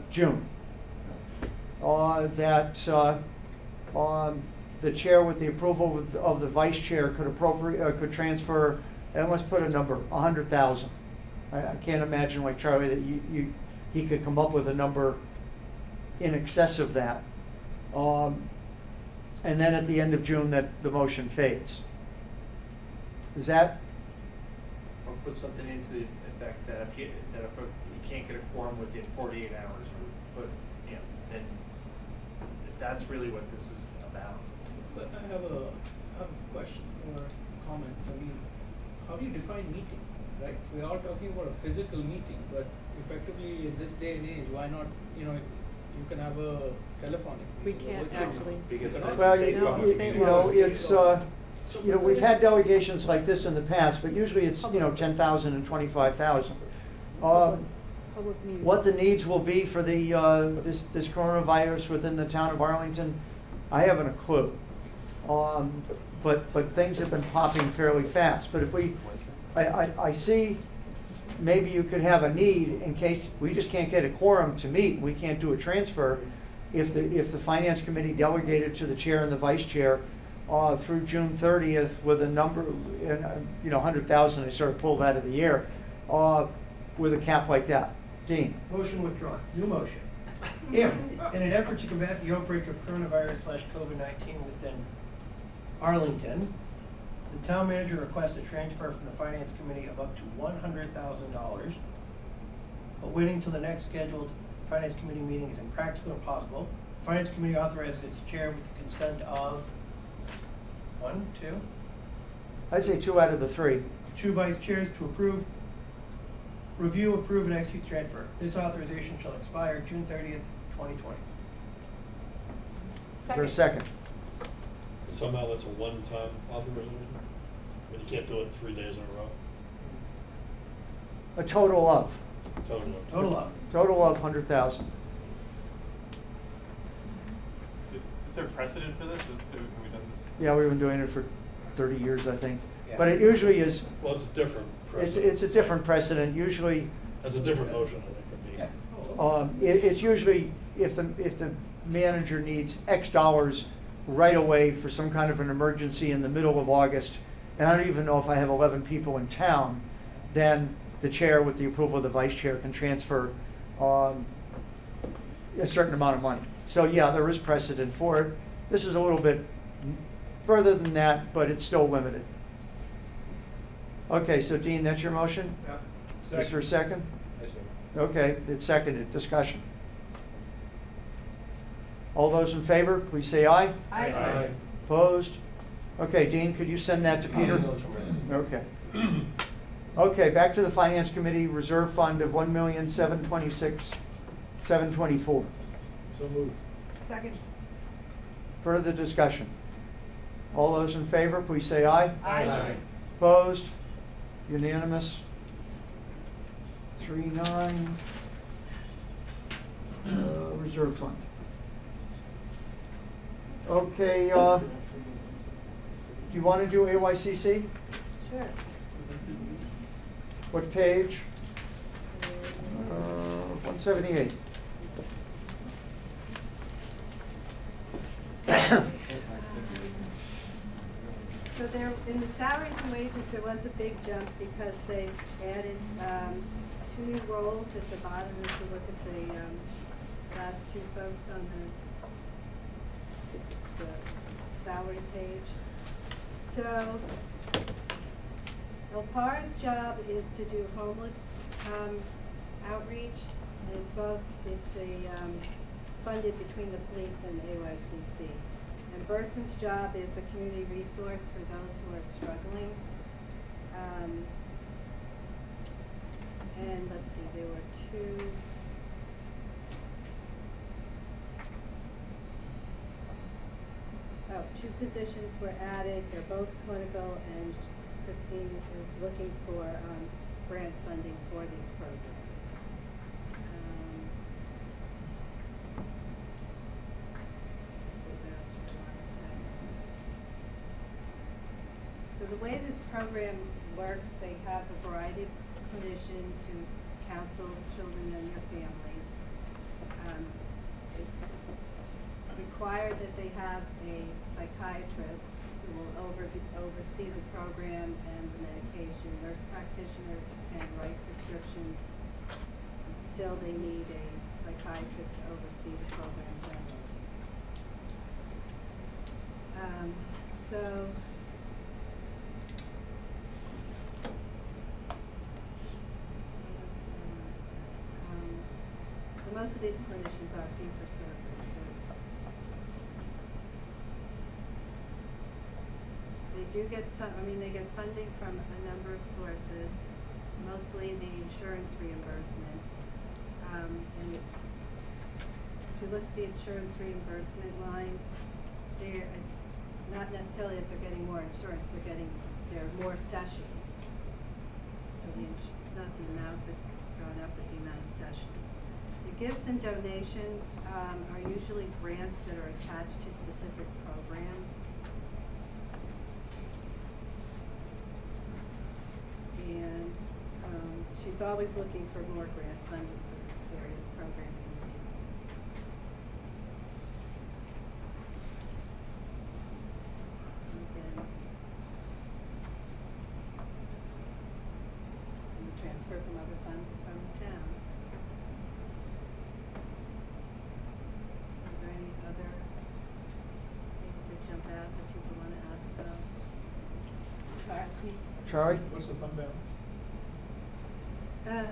June, that the chair, with the approval of the vice chair, could transfer, and let's put a number, 100,000. I can't imagine, like Charlie, that he could come up with a number in excess of that. And then at the end of June, that the motion fades. Is that? Or put something into the effect that if you can't get a quorum within 48 hours, or put, you know, then if that's really what this is about. But I have a question or comment. I mean, how do you define meeting, right? We're all talking about a physical meeting, but effectively in this day and age, why not, you know, you can have a telephonic We meeting, a can't virtual actually. meeting. Because You that's can Well, have you state know, law. it's, you know, we've had delegations like this in the past, but usually it's, you know, 10,000 and 25,000. Public meeting. What the needs will be for the, this coronavirus within the town of Arlington, I haven't a clue. But things have been popping fairly fast. But if I see, maybe you could have a need in case we just can't get a quorum to meet, and we can't do a transfer. If the finance committee delegated to the chair and the vice chair through June 30th with a number, you know, 100,000, I sort of pulled out of the air, with a cap like that. Dean? Motion withdrawn. New motion. If, in an effort to combat the outbreak of coronavirus/COVID-19 within Arlington, the town manager requests a transfer from the finance committee of up to $100,000, but waiting till the next scheduled finance committee meeting is impractical and impossible. Finance committee authorizes its chair with the consent of 1, 2, I'd say 2 out of the 3. 2 vice chairs to approve, review, approve, and execute transfer. This authorization shall expire June 30th, 2020. For a second. Somehow that's a one-time authorization? I mean, you can't do it 3 days in a row? A total of. Total of. Total of 100,000. Is there precedent for this? Have we done this? Yeah, we've been doing it for 30 years, I think. Yeah. But it usually is, Well, it's different. it's a different precedent. Usually, That's a different motion, I think, from these. it's usually if the manager needs X dollars right away for some kind of an emergency in the middle of August, and I don't even know if I have 11 people in town, then the chair, with the approval of the vice chair, can transfer a certain amount of money. So yeah, there is precedent for it. This is a little bit further than that, but it's still limited. Okay, so Dean, that's your motion? Yeah. Is there a second? I see. Okay, it's seconded. Discussion. All those in favor, please say aye. Aye. Aye. Opposed? Okay, Dean, could you send that to Peter? Okay. Okay, back to the Finance Committee Reserve Fund of $1,726,724. So moved. Second. Further discussion. All those in favor, please say aye. Aye. Opposed? Unanimous? 3-9. Reserve Fund. Okay, do you want to do AYCC? Sure. What page? 178. So there, in the salaries and wages, there was a big jump because they added 2 new roles at the bottom. If you look at the last 2 folks on the salary page. So Elpar's job is to do homeless outreach, and it's funded between the police and AYCC. And Burson's job is a community resource for those who are struggling. And let's see, there were 2 positions were added. They're both clinical, and Christine is looking for grant funding for these programs. Let's see what else do I want to say. So the way this program works, they have a variety of clinicians who counsel children and their families. It's required that they have a psychiatrist who will oversee the program and the medication. Nurse practitioners can write prescriptions. Still, they need a psychiatrist to oversee the program generally. So most of these clinicians are fee for service. So they do get they get funding from a number of sources, mostly the insurance reimbursement. And if you look at the insurance reimbursement line, it's not necessarily that they're getting more insurance, there are more sessions. So it's not the amount that's gone up, but the amount of sessions. The gifts and donations are usually grants that are attached to specific programs. And she's always looking for more grant funding for various programs. And the transfer from other funds is from the town. Are there any other things that jump out that people want to ask about? Charlie? What's the fund balance? What is it?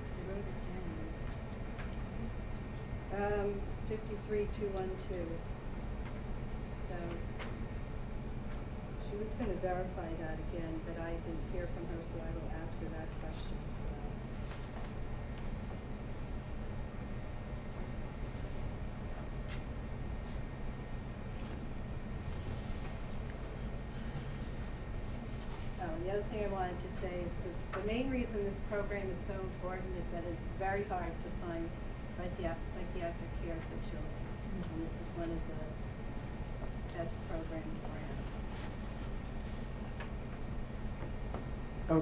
I wrote it down. 53,212. So she was going to verify that again, but I didn't hear from her, so I will ask her that question as well. Oh, and the other thing I wanted to say is the main reason this program is so important is that it's very hard to find psychiatric care for children. And this is one of the best programs around.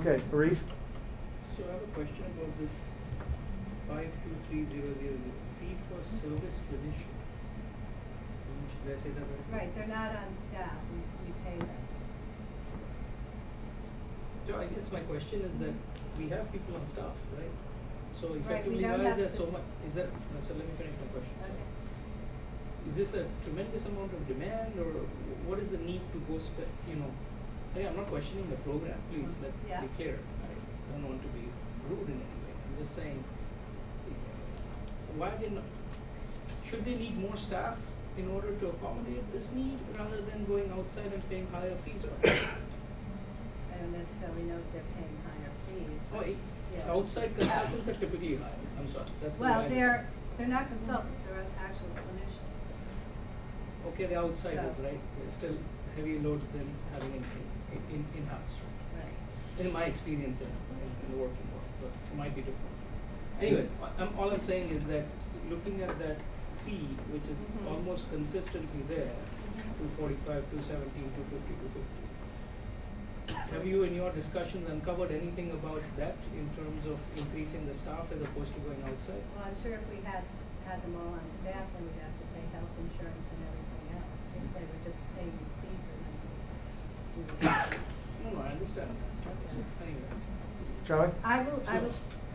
Okay, Arif? So I have a question about this 523000, fee for service clinicians. Should I say that right? Right, they're not on staff, we pay them. So I guess my question is that we have people on staff, right? So Right, we effectively, don't why is have there so this- much, is that, so let me finish my question. sorry. Okay. Is this a tremendous amount of demand, or what is the need to go hey, I'm not questioning the program, please, let Yeah. be clear. I don't want to be rude in any way, I'm just saying, why they not, should they need more staff in order to accommodate this need, rather than going outside and paying higher fees? I don't necessarily know if they're paying higher fees. Oh, but, yeah. outside consultants are typically higher, I'm sorry, that's the Well, line. they're not consultants, they're actual clinicians. Okay, the outsiders, So- right, they're still heavy load than having in-house. Right. In my experience in the working world, but it might be different. Anyway, all I'm saying is that looking at that fee, which is Mhm. almost consistently there, 245, 217, 250, 250. Have you in your discussions uncovered anything about that in terms of increasing the staff as opposed to going outside? Well, I'm sure if we had them all on staff, then we'd have to pay health insurance and everything else. This way, we're just paying the fee for them to do the No, I understand that. Anyway. Charlie? I will,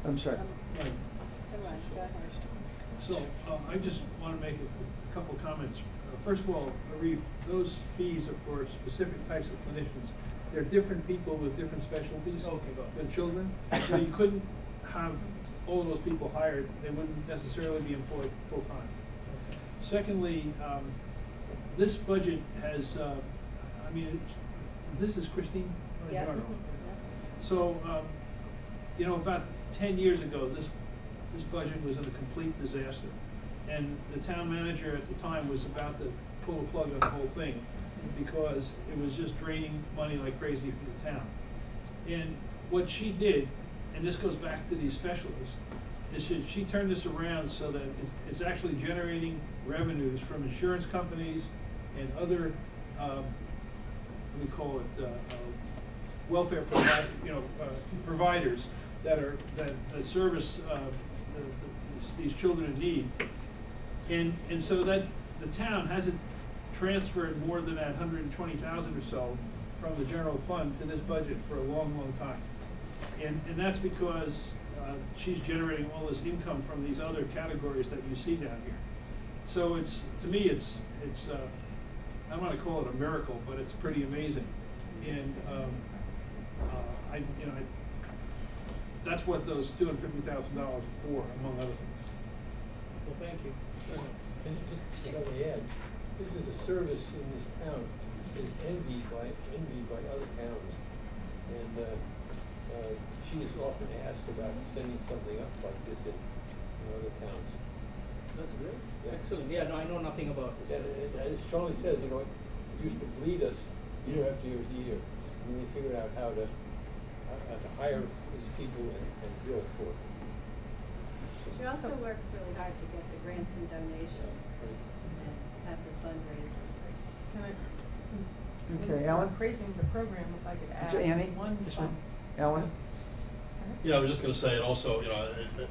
I'm sorry. Right. Come on, go ahead. So, I just want to make a couple comments. First of all, Arif, those fees are for specific types of clinicians. They're different people with different specialties Okay, got it. than children. So you couldn't have all of those people hired, they wouldn't necessarily be employed full-time. Secondly, this budget has, this is Christine? Yeah. Giorno. Mhm. So, about 10 years ago, this budget was a complete disaster. And the town manager at the time was about to pull the plug on the whole thing because it was just draining money like crazy from the town. And what she did, and this goes back to these specialists, is that she turned this around so that it's actually generating revenues from insurance companies and other, we call it, welfare providers that service these children in need. And so that the town hasn't transferred more than that 120,000 or so from the general fund to this budget for a long, long time. And that's because she's generating all this income from these other categories that you see down here. So to me, it's I don't want to call it a miracle, but it's pretty amazing. And that's what those $250,000 are for, among other things. Well, thank you. And just let me add, this is a service in this town is envied by other towns. And she is often asked about setting something up like this in other towns. That's great. Yeah. Excellent. Yeah, no, I know nothing about this. And as Charlie says, it used to bleed us year after year after year. And we figured out how to hire these people and bill for it. She also works really hard to get the grants and donations and have the fundraisers. Can I, since Okay, we're Alan? praising the program, if I could add Annie? one This thought. one? Alan? Yeah, I was just gonna say, it also,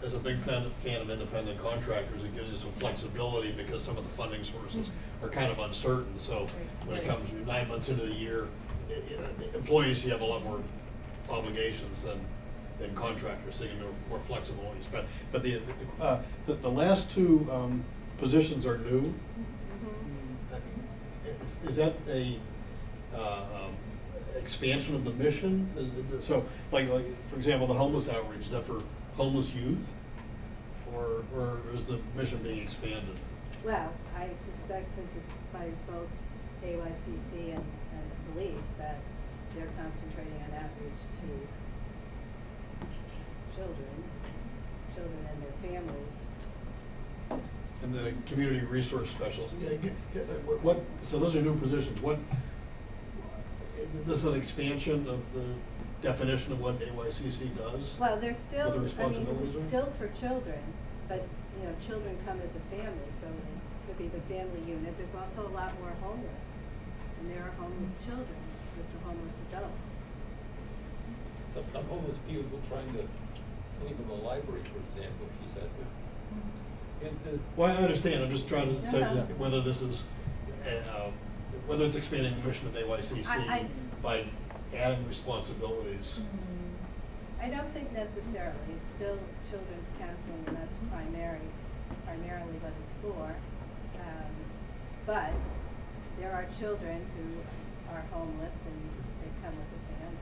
as a big fan of independent contractors, it gives you some flexibility because some of the funding sources are kind of uncertain. So when it comes 9 months into the year, employees, you have a lot more obligations than contractors, so you can be more flexible when you spend. But the last two positions are new. Is that a expansion of the mission? So, like for example, the homeless outreach, is that for homeless youth, or is the mission being expanded? Well, I suspect since it's by both AYCC and the police, that they're concentrating on outreach to children and their families. And the community resource specialist. So those are new positions. This is an expansion of the definition of what AYCC does? Well, they're still, What the responsibilities it's are? still for children, but you know, children come as a family, so it could be the family unit. There's also a lot more homeless, and there are homeless children with the homeless adults. Some homeless people trying to sleep in the library, for example, she said. Well, I understand, I'm just trying to say Uh-huh. whether this is, whether it's expanding the mission of AYCC I- by adding responsibilities. I don't think necessarily. It's still children's counseling, and that's primarily what it's for. But there are children who are homeless and they come with a family.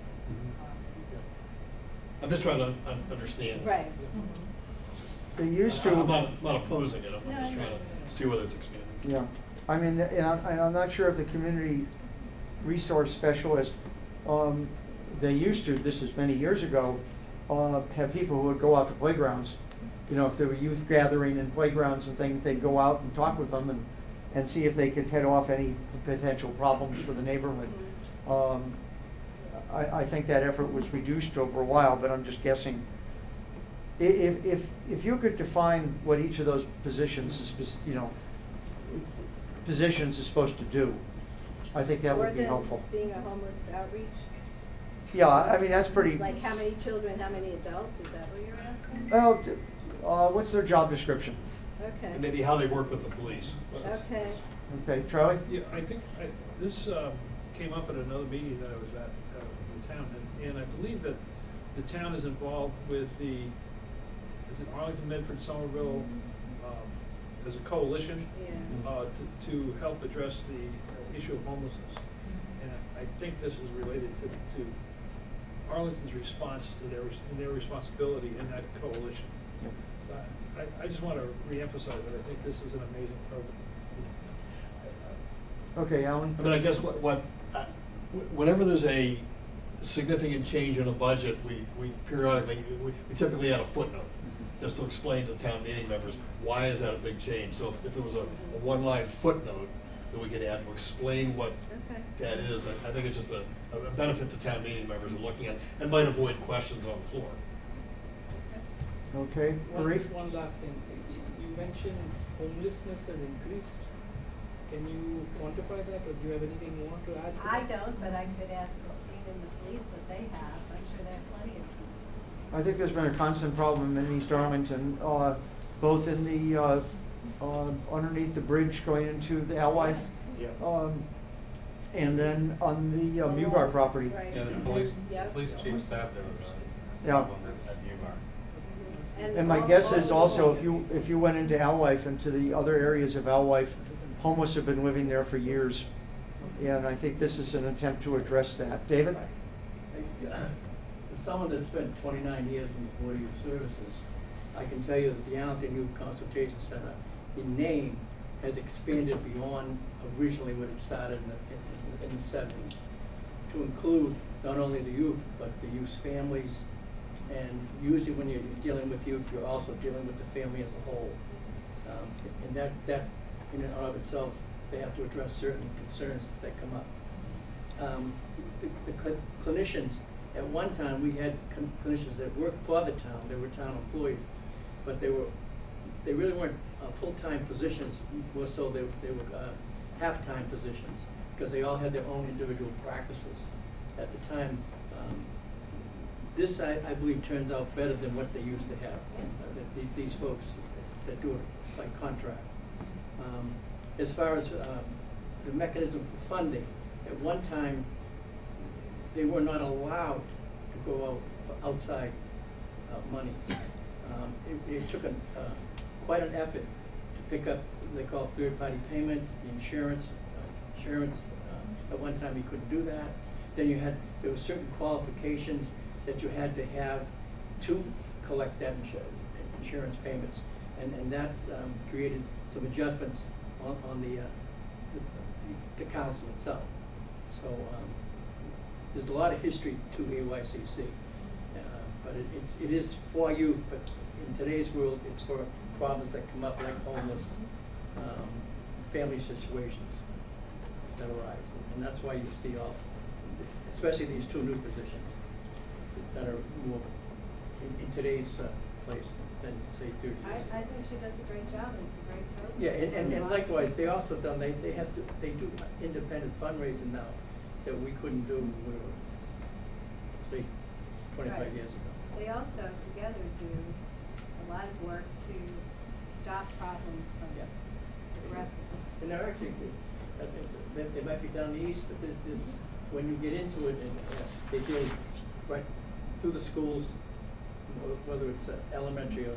I'm just trying to understand. Right. They used to. I'm not opposing it, I'm No, just no. trying to see whether it's expanding. Yeah, I mean, and I'm not sure if the community resource specialist, they used to, this is many years ago, have people who would go out to playgrounds. You know, if there were youth gathering in playgrounds and things, they'd go out and talk with them and see if they could head off any potential problems for the neighborhood. I think that effort was reduced over a while, but I'm just guessing. If you could define what each of those positions is, positions is supposed to do, I think that would be helpful. Or being a homeless outreach? Yeah, I mean, that's pretty. Like how many children, how many adults, is that what you're asking? Well, what's their job description? Okay. And maybe how they work with the police. Okay. Okay, Charlie? Yeah, I think this came up at another meeting that I was at in town, and I believe that the town is involved with is it Arlington, Medford, Somerville, as a coalition Yeah. to help address the issue of homelessness. And I think this is related to Arlington's response to their responsibility in that coalition. So I just want to reemphasize that I think this is an amazing program. Okay, Alan? I mean, I guess whenever there's a significant change in a budget, we periodically, we typically add a footnote, just to explain to town meeting members, why is that a big change? So if there was a one-line footnote that we could add to explain what that is, I think it's just a benefit to town meeting members who are looking at, and might avoid questions on the floor. Okay, Arif? One last thing. You mentioned homelessness has increased. Can you quantify that, or do you have anything you want to add to I that? don't, but I could ask Christine and the police what they have. I'm sure they have plenty of them. I think there's been a constant problem in East Arlington, both in the, underneath the bridge going into the Alewife. Yeah. And then on the Mugar property. Right. Yeah, the police chief said there was a Yeah. problem at Newmark. And my guess is also, if you went into Alewife and to the other areas of Alewife, homeless have been living there for years. And I think this is an attempt to address that. David? As someone that's spent 29 years in the Board of Youth Services, I can tell you that the Arlington Youth Consultation Center, the name has expanded beyond originally when it started in the 70s, to include not only the youth, but the youth's families. And usually when you're dealing with youth, you're also dealing with the family as a whole. And that in and of itself, they have to address certain concerns that come up. The clinicians, at one time, we had clinicians that worked for the town. They were town employees, but they really weren't full-time positions. More so, they were half-time positions, because they all had their own individual practices. At the time, this I believe turns out better than what they used to have. These folks that do it by contract. As far as the mechanism for funding, at one time, they were not allowed to go out for outside monies. It took quite an effort to pick up what they call third-party payments, the insurance. At one time, you couldn't do that. Then there were certain qualifications that you had to have to collect that insurance payments, and that created some adjustments on the council itself. So there's a lot of history to AYCC, but it is for youth, but in today's world, it's for problems that come up like homeless, family situations that arise. And that's why you see especially these two new positions that are more in today's place than, say, 30 years ago. I think she does a great job, and it's a great program. Yeah, and likewise, they also done, they do independent fundraising now that we couldn't do when we were, say, 25 Right. years ago. They also together do a lot of work to stop problems from progressing. And they're actually, they might be down the east, but there's, when you get into it, and they deal right through the schools, whether it's elementary or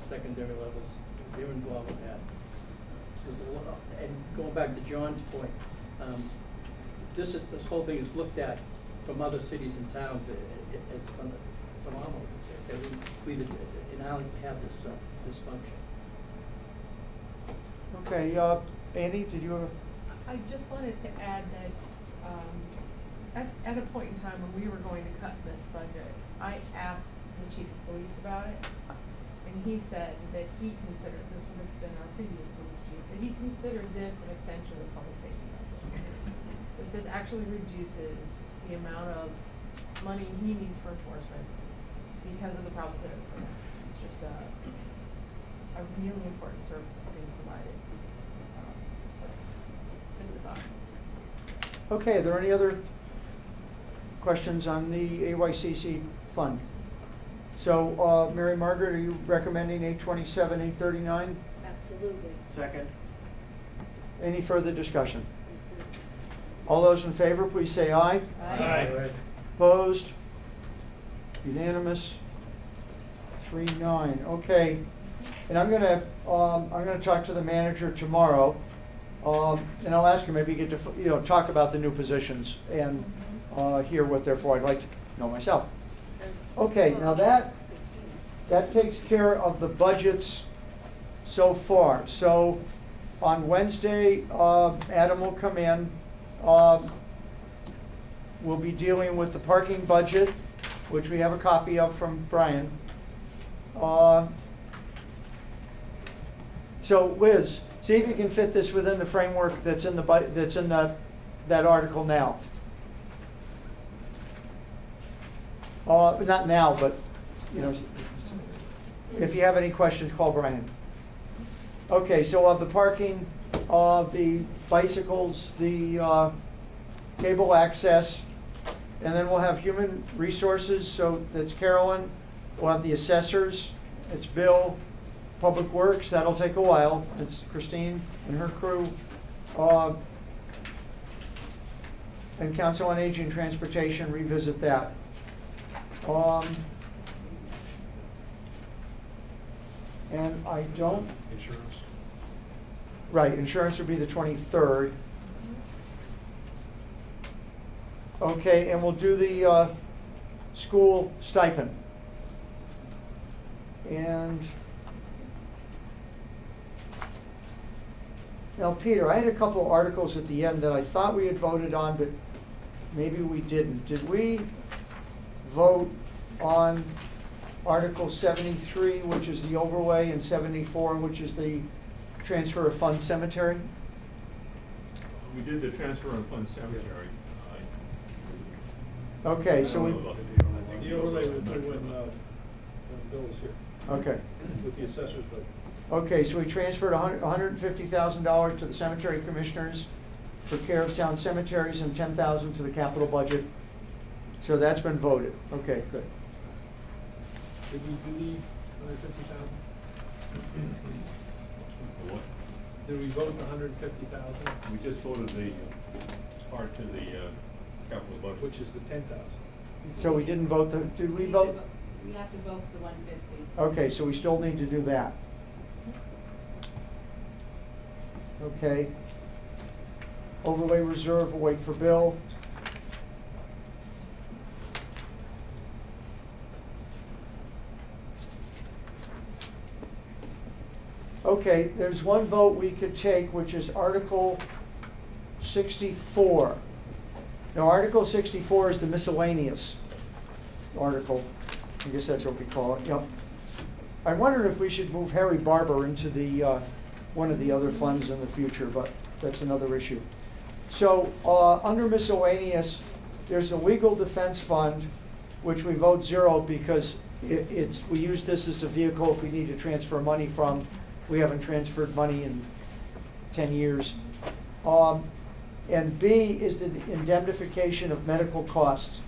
secondary levels, they're involved with that. So there's a lot, and going back to John's point, this whole thing is looked at from other cities and towns as phenomenal. That we in Arlington have this function. Okay, Andy, did you have a? I just wanted to add that, at a point in time when we were going to cut this budget, I asked the chief of police about it, and he said that he considered, this would have been our previous police chief, that he considered this an extension of the public safety budget. That this actually reduces the amount of money he needs for enforcement because of the problems that it prevents. It's just a really important service that's being provided. So, just a thought. Okay, are there any other questions on the AYCC fund? So, Mary Margaret, are you recommending 827, 839? Absolutely. Second. Any further discussion? All those in favor, please say aye. Aye. Opposed? Unanimous? 3-9. Okay. And I'm gonna talk to the manager tomorrow, and I'll ask him maybe get to talk about the new positions and hear what they're for. I'd like to know myself. Okay. Now that takes care of the budgets so far. So on Wednesday, Adam will come in. We'll be dealing with the parking budget, which we have a copy of from Brian. So Liz, see if you can fit this within the framework that's in that article now. Not now, but if you have any questions, call Brian. Okay, so of the parking, the bicycles, the cable access, and then we'll have human resources. So that's Carolyn. We'll have the assessors. It's Bill. Public Works, that'll take a while. It's Christine and her crew. And Council on Aging, Transportation, revisit that. And I don't. Insurance. Right, insurance would be the 23rd. Okay, and we'll do the school stipend. And now, Peter, I had a couple articles at the end that I thought we had voted on, but maybe we didn't. Did we vote on Article 73, which is the overlay, and 74, which is the transfer of fund cemetery? We did the transfer of fund cemetery. Okay, so we. The overlay would do when Bill was here. Okay. With the assessors, but. Okay, so we transferred $150,000 to the cemetery commissioners for care of town cemeteries and $10,000 to the capital budget. So that's been voted. Okay, good. Did we do the 150,000? What? Did we vote the 150,000? We just voted the part to the capital budget. Which is the 10,000. So we didn't vote did we vote? We have to vote for the 150. Okay, so we still need to do that. Okay. Overlay reserve, we'll wait for Bill. Okay, there's one vote we could take, which is Article 64. Now, Article 64 is the miscellaneous article. I guess that's what we call it, yep. I wondered if we should move Harry Barber into the one of the other funds in the future, but that's another issue. So under miscellaneous, there's a legal defense fund, which we vote 0 because we use this as a vehicle if we need to transfer money from. We haven't transferred money in 10 years. And B is the indemnification of medical costs.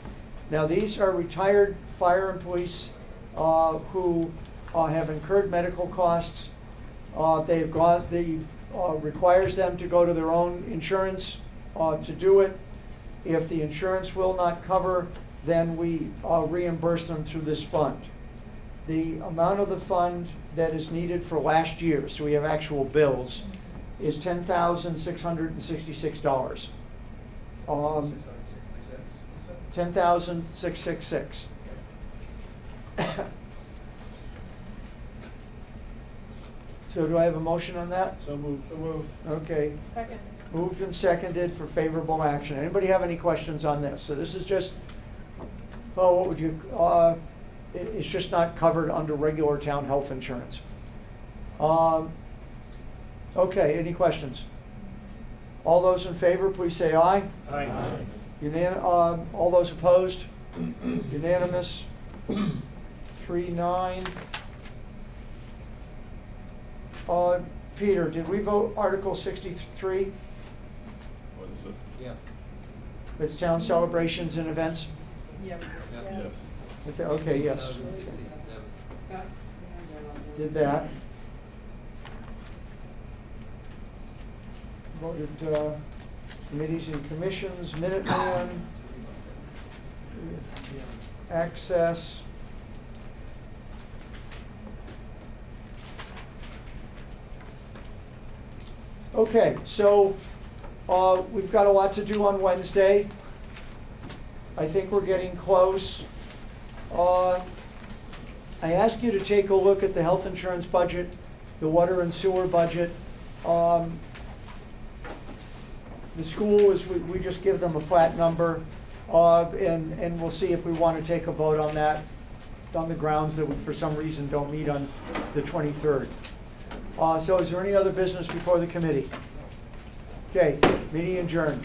Now, these are retired fire and police who have incurred medical costs. Requires them to go to their own insurance to do it. If the insurance will not cover, then we reimburse them through this fund. The amount of the fund that is needed for last year, so we have actual bills, is $10,666. $10,666. So do I have a motion on that? So moved. So moved. Okay. Second. Moved and seconded for favorable action. Anybody have any questions on this? So this is just, what would you, it's just not covered under regular town health insurance. Okay, any questions? All those in favor, please say aye. Aye. All those opposed? Unanimous. 3-9. Peter, did we vote Article 63? What is it? Yeah. It's town celebrations and events? Yeah. Yes. Okay, yes. Did that. Voted committees and commissions, Minuteman, access. Okay, so we've got a lot to do on Wednesday. I think we're getting close. I ask you to take a look at the health insurance budget, the water and sewer budget. The school is, we just give them a flat number, and we'll see if we want to take a vote on that, on the grounds that we, for some reason, don't meet on the 23rd. So is there any other business before the committee? Okay, meeting adjourned.